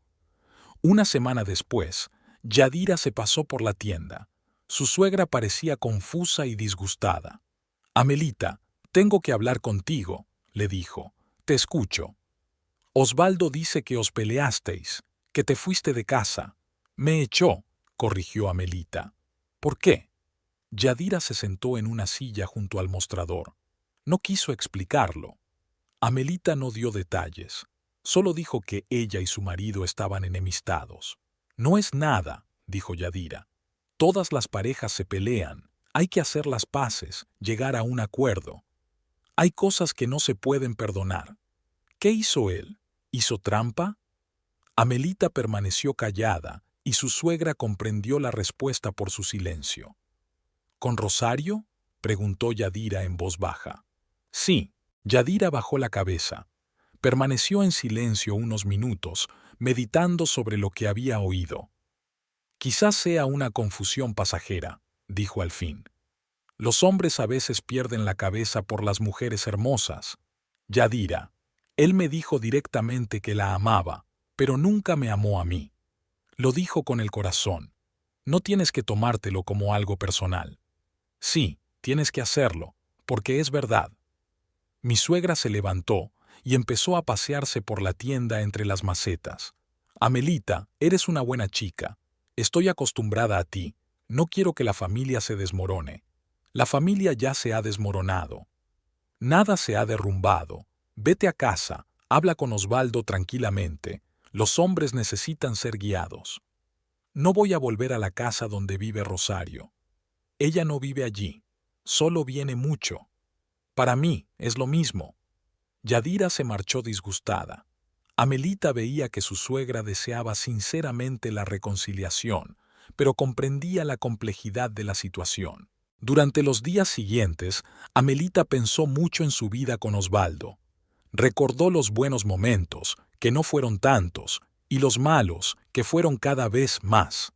Una semana después, Yadira se pasó por la tienda. Su suegra parecía confusa y disgustada. «Amelita, tengo que hablar contigo», le dijo. «Te escucho». «Osvaldo dice que os peleasteis, que te fuiste de casa». «Me echó», corrigió Amelita. «¿Por qué?» Yadira se sentó en una silla junto al mostrador. No quiso explicarlo. Amelita no dio detalles. Solo dijo que ella y su marido estaban enemistados. «No es nada», dijo Yadira. «Todas las parejas se pelean. Hay que hacer las paces, llegar a un acuerdo. Hay cosas que no se pueden perdonar». «¿Qué hizo él? ¿Hizo trampa?» Amelita permaneció callada y su suegra comprendió la respuesta por su silencio. «¿Con Rosario?», preguntó Yadira en voz baja. «Sí». Yadira bajó la cabeza. Permaneció en silencio unos minutos, meditando sobre lo que había oído. «Quizás sea una confusión pasajera», dijo al fin. «Los hombres a veces pierden la cabeza por las mujeres hermosas. Yadira, él me dijo directamente que la amaba, pero nunca me amó a mí. Lo dijo con el corazón. No tienes que tomártelo como algo personal. Sí, tienes que hacerlo, porque es verdad». Mi suegra se levantó y empezó a pasearse por la tienda entre las macetas. «Amelita, eres una buena chica. Estoy acostumbrada a ti. No quiero que la familia se desmorone. La familia ya se ha desmoronado. Nada se ha derrumbado. Vete a casa, habla con Osvaldo tranquilamente. Los hombres necesitan ser guiados. No voy a volver a la casa donde vive Rosario. Ella no vive allí. Solo viene mucho. Para mí es lo mismo». Yadira se marchó disgustada. Amelita veía que su suegra deseaba sinceramente la reconciliación, pero comprendía la complejidad de la situación. Durante los días siguientes, Amelita pensó mucho en su vida con Osvaldo. Recordó los buenos momentos, que no fueron tantos, y los malos, que fueron cada vez más.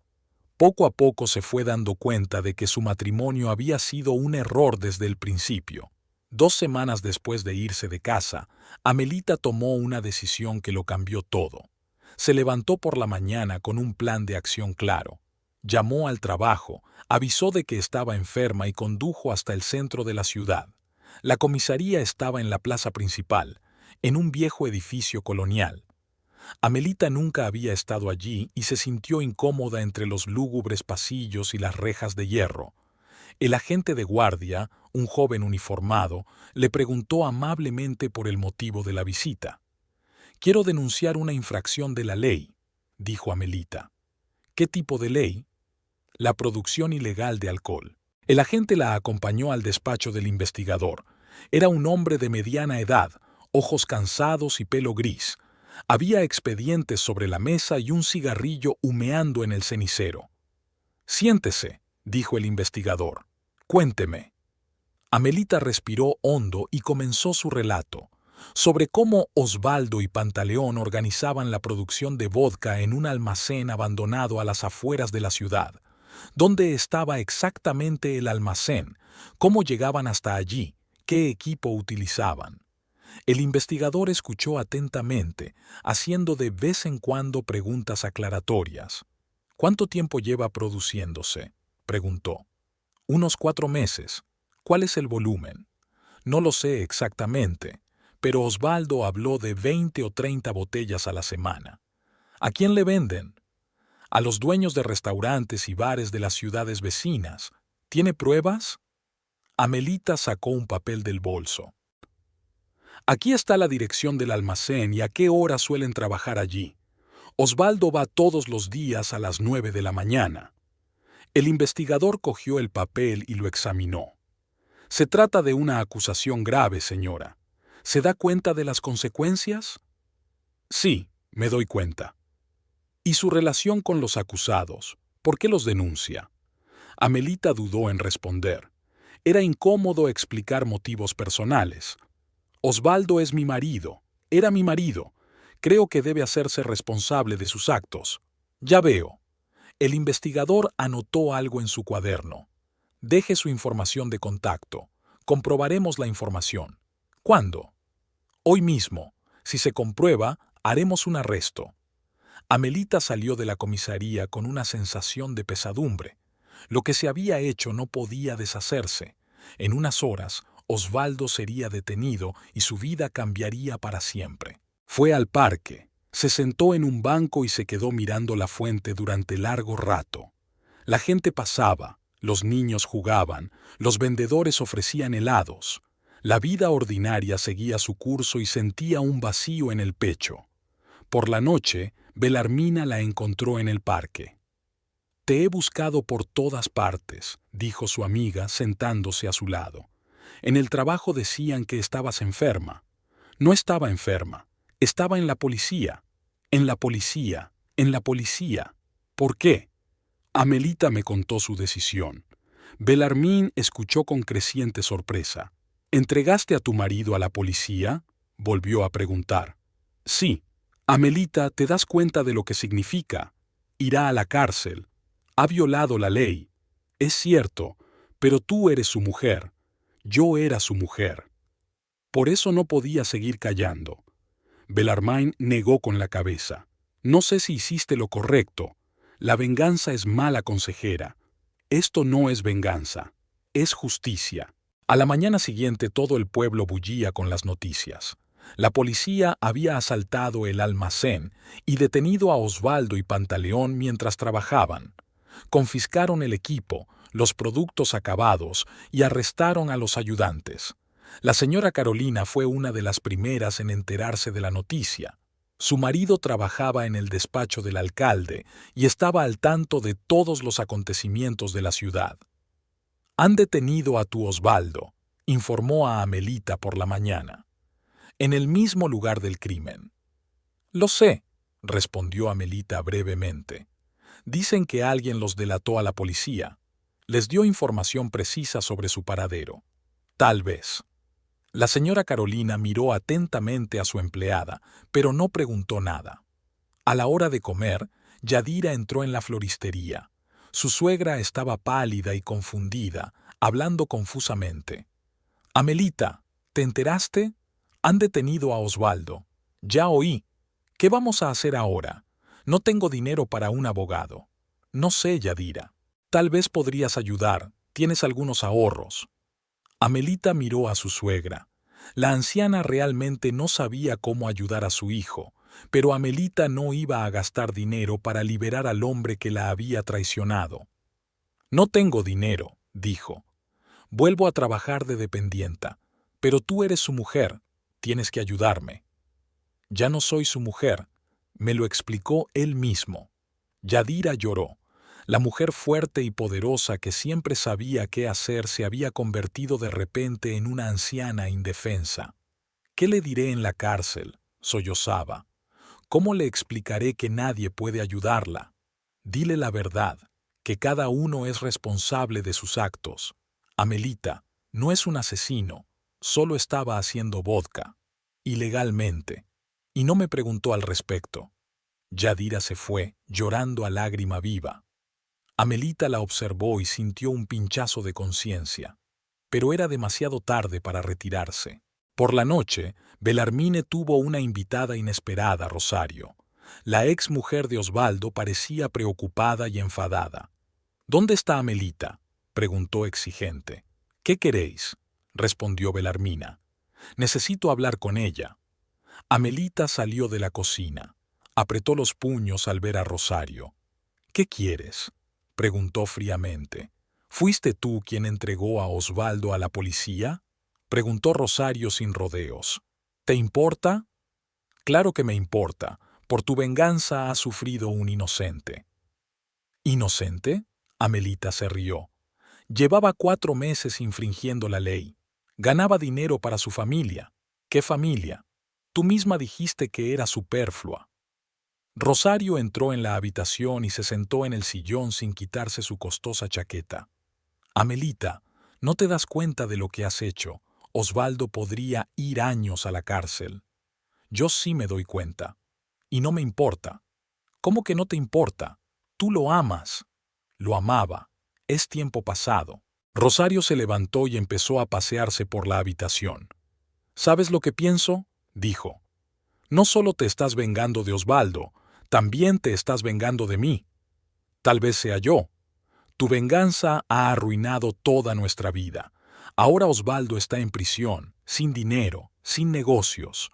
Poco a poco se fue dando cuenta de que su matrimonio había sido un error desde el principio. 2 semanas después de irse de casa, Amelita tomó una decisión que lo cambió todo. Se levantó por la mañana con un plan de acción claro. Llamó al trabajo, avisó de que estaba enferma y condujo hasta el centro de la ciudad. La comisaría estaba en la plaza principal, en un viejo edificio colonial. Amelita nunca había estado allí y se sintió incómoda entre los lúgubres pasillos y las rejas de hierro. El agente de guardia, un joven uniformado, le preguntó amablemente por el motivo de la visita. «Quiero denunciar una infracción de la ley», dijo Amelita. «¿Qué tipo de ley?» «La producción ilegal de alcohol». El agente la acompañó al despacho del investigador. Era un hombre de mediana edad, ojos cansados y pelo gris. Había expedientes sobre la mesa y un cigarrillo humeando en el cenicero. «Siéntese», dijo el investigador. «Cuénteme». Amelita respiró hondo y comenzó su relato, sobre cómo Osvaldo y Pantaleón organizaban la producción de vodka en un almacén abandonado a las afueras de la ciudad. ¿Dónde estaba exactamente el almacén? ¿Cómo llegaban hasta allí? ¿Qué equipo utilizaban? El investigador escuchó atentamente, haciendo de vez en cuando preguntas aclaratorias. «¿Cuánto tiempo lleva produciéndose?», preguntó. «Unos 4 meses. ¿Cuál es el volumen?» «No lo sé exactamente, pero Osvaldo habló de 20 o 30 botellas a la semana». «¿A quién le venden?» «A los dueños de restaurantes y bares de las ciudades vecinas. ¿Tiene pruebas? Amelita sacó un papel del bolso. Aquí está la dirección del almacén y a qué hora suelen trabajar allí. Osvaldo va todos los días a las 9 de la mañana. El investigador cogió el papel y lo examinó. Se trata de una acusación grave, señora. ¿Se da cuenta de las consecuencias? Sí, me doy cuenta. ¿Y su relación con los acusados? ¿Por qué los denuncia? Amelita dudó en responder. Era incómodo explicar motivos personales. Osvaldo es mi marido. Era mi marido. Creo que debe hacerse responsable de sus actos. Ya veo. El investigador anotó algo en su cuaderno. Deje su información de contacto. Comprobaremos la información. ¿Cuándo? Hoy mismo. Si se comprueba, haremos un arresto. Amelita salió de la comisaría con una sensación de pesadumbre. Lo que se había hecho no podía deshacerse. En unas horas, Osvaldo sería detenido y su vida cambiaría para siempre. Fue al parque, se sentó en un banco y se quedó mirando la fuente durante largo rato. La gente pasaba, los niños jugaban, los vendedores ofrecían helados. La vida ordinaria seguía su curso y sentía un vacío en el pecho. Por la noche, Belarmina la encontró en el parque. «Te he buscado por todas partes», dijo su amiga sentándose a su lado. «En el trabajo decían que estabas enferma». «No estaba enferma. Estaba en la policía. En la policía. En la policía». «¿Por qué?» Amelita me contó su decisión. Belarmín escuchó con creciente sorpresa. «¿Entregaste a tu marido a la policía?», volvió a preguntar. «Sí». «Amelita, ¿te das cuenta de lo que significa? Irá a la cárcel. Ha violado la ley. Es cierto, pero tú eres su mujer. Yo era su mujer». Por eso no podía seguir callando. Bellarmine negó con la cabeza. «No sé si hiciste lo correcto. La venganza es mala consejera. Esto no es venganza, es justicia». A la mañana siguiente todo el pueblo bullía con las noticias. La policía había asaltado el almacén y detenido a Osvaldo y Pantaleón mientras trabajaban. Confiscaron el equipo, los productos acabados y arrestaron a los ayudantes. La señora Carolina fue una de las primeras en enterarse de la noticia. Su marido trabajaba en el despacho del alcalde y estaba al tanto de todos los acontecimientos de la ciudad. «Han detenido a tu Osvaldo», informó a Amelita por la mañana. «En el mismo lugar del crimen». «Lo sé», respondió Amelita brevemente. «Dicen que alguien los delató a la policía. Les dio información precisa sobre su paradero. Tal vez». La señora Carolina miró atentamente a su empleada, pero no preguntó nada. A la hora de comer, Yadira entró en la floristería. Su suegra estaba pálida y confundida, hablando confusamente. «Amelita, ¿te enteraste? Han detenido a Osvaldo. Ya oí. ¿Qué vamos a hacer ahora? No tengo dinero para un abogado». «No sé, Yadira. Tal vez podrías ayudar. Tienes algunos ahorros». Amelita miró a su suegra. La anciana realmente no sabía cómo ayudar a su hijo, pero Amelita no iba a gastar dinero para liberar al hombre que la había traicionado. «No tengo dinero», dijo. «Vuelvo a trabajar de dependienta, pero tú eres su mujer, tienes que ayudarme». «Ya no soy su mujer», me lo explicó él mismo. Yadira lloró. La mujer fuerte y poderosa que siempre sabía qué hacer se había convertido de repente en una anciana indefensa. «¿Qué le diré en la cárcel?», sollozaba. «¿Cómo le explicaré que nadie puede ayudarla? Dile la verdad, que cada uno es responsable de sus actos. Amelita no es un asesino, solo estaba haciendo vodka. Ilegalmente. Y no me preguntó al respecto». Yadira se fue, llorando a lágrima viva. Amelita la observó y sintió un pinchazo de conciencia. Pero era demasiado tarde para retirarse. Por la noche, Bellarmine tuvo una invitada inesperada, Rosario. La ex mujer de Osvaldo parecía preocupada y enfadada. «¿Dónde está Amelita?», preguntó exigente. «¿Qué queréis?», respondió Bellarmina. «Necesito hablar con ella». Amelita salió de la cocina. Apretó los puños al ver a Rosario. «¿Qué quieres?», preguntó fríamente. ¿Fuiste tú quien entregó a Osvaldo a la policía? Preguntó Rosario sin rodeos. ¿Te importa? Claro que me importa. Por tu venganza ha sufrido un inocente. ¿Inocente? Amelita se rió. Llevaba 4 meses infringiendo la ley. Ganaba dinero para su familia. ¿Qué familia? Tú misma dijiste que era superflua. Rosario entró en la habitación y se sentó en el sillón sin quitarse su costosa chaqueta. Amelita, ¿no te das cuenta de lo que has hecho? Osvaldo podría ir años a la cárcel. Yo sí me doy cuenta. Y no me importa. ¿Cómo que no te importa? Tú lo amas. Lo amaba. Es tiempo pasado. Rosario se levantó y empezó a pasearse por la habitación. ¿Sabes lo que pienso? Dijo. No solo te estás vengando de Osvaldo, también te estás vengando de mí. Tal vez sea yo. Tu venganza ha arruinado toda nuestra vida. Ahora Osvaldo está en prisión, sin dinero, sin negocios.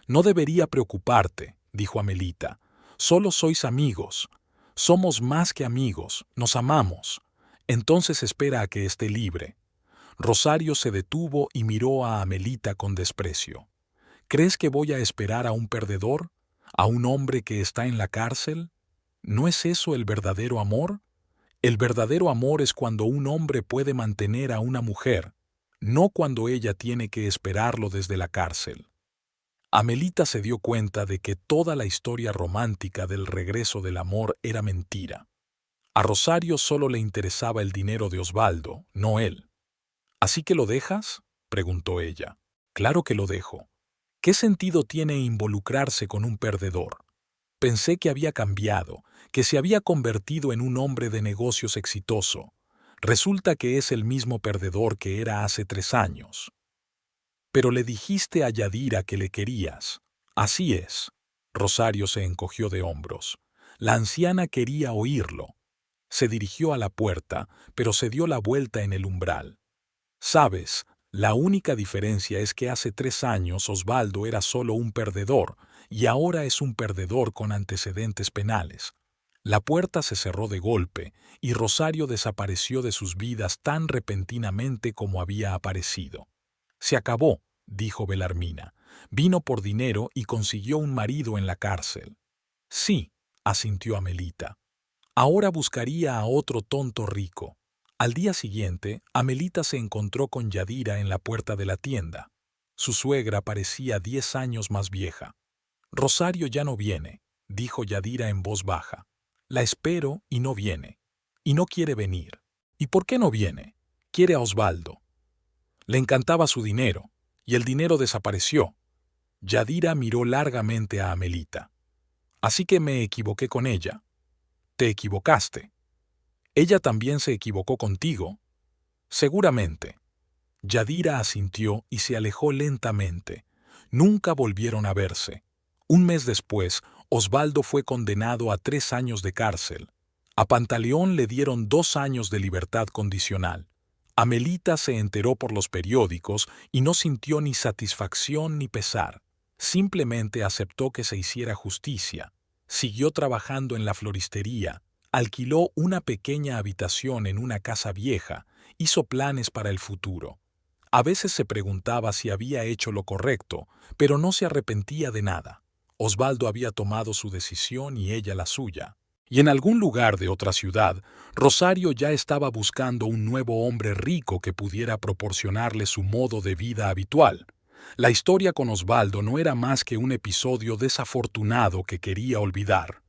No debería preocuparte, dijo Amelita. Solo sois amigos. Somos más que amigos, nos amamos. Entonces espera a que esté libre. Rosario se detuvo y miró a Amelita con desprecio. ¿Crees que voy a esperar a un perdedor? ¿A un hombre que está en la cárcel? ¿No es eso el verdadero amor? El verdadero amor es cuando un hombre puede mantener a una mujer, no cuando ella tiene que esperarlo desde la cárcel. Amelita se dio cuenta de que toda la historia romántica del regreso del amor era mentira. A Rosario solo le interesaba el dinero de Osvaldo, no él. ¿Así que lo dejas?, preguntó ella. Claro que lo dejo. ¿Qué sentido tiene involucrarse con un perdedor? Pensé que había cambiado, que se había convertido en un hombre de negocios exitoso. Resulta que es el mismo perdedor que era hace 3 años. Pero le dijiste a Yadira que le querías. Así es. Rosario se encogió de hombros. La anciana quería oírlo. Se dirigió a la puerta, pero se dio la vuelta en el umbral. Sabes, la única diferencia es que hace 3 años Osvaldo era solo un perdedor y ahora es un perdedor con antecedentes penales. La puerta se cerró de golpe y Rosario desapareció de sus vidas tan repentinamente como había aparecido. Se acabó, dijo Belarmina. Vino por dinero y consiguió un marido en la cárcel. Sí, asintió Amelita. Ahora buscaría a otro tonto rico. Al día siguiente, Amelita se encontró con Yadira en la puerta de la tienda. Su suegra parecía 10 años más vieja. Rosario ya no viene, dijo Yadira en voz baja. La espero y no viene. Y no quiere venir. ¿Y por qué no viene? Quiere a Osvaldo. Le encantaba su dinero, y el dinero desapareció. Yadira miró largamente a Amelita. Así que me equivoqué con ella. Te equivocaste. Ella también se equivocó contigo. Seguramente. Yadira asintió y se alejó lentamente. Nunca volvieron a verse. Un mes después, Osvaldo fue condenado a 3 años de cárcel. A Pantaleón le dieron 2 años de libertad condicional. Amelita se enteró por los periódicos y no sintió ni satisfacción ni pesar. Simplemente aceptó que se hiciera justicia. Siguió trabajando en la floristería. Alquiló una pequeña habitación en una casa vieja, hizo planes para el futuro. A veces se preguntaba si había hecho lo correcto, pero no se arrepentía de nada. Osvaldo había tomado su decisión y ella la suya. Y en algún lugar de otra ciudad, Rosario ya estaba buscando un nuevo hombre rico que pudiera proporcionarle su modo de vida habitual. La historia con Osvaldo no era más que un episodio desafortunado que quería olvidar.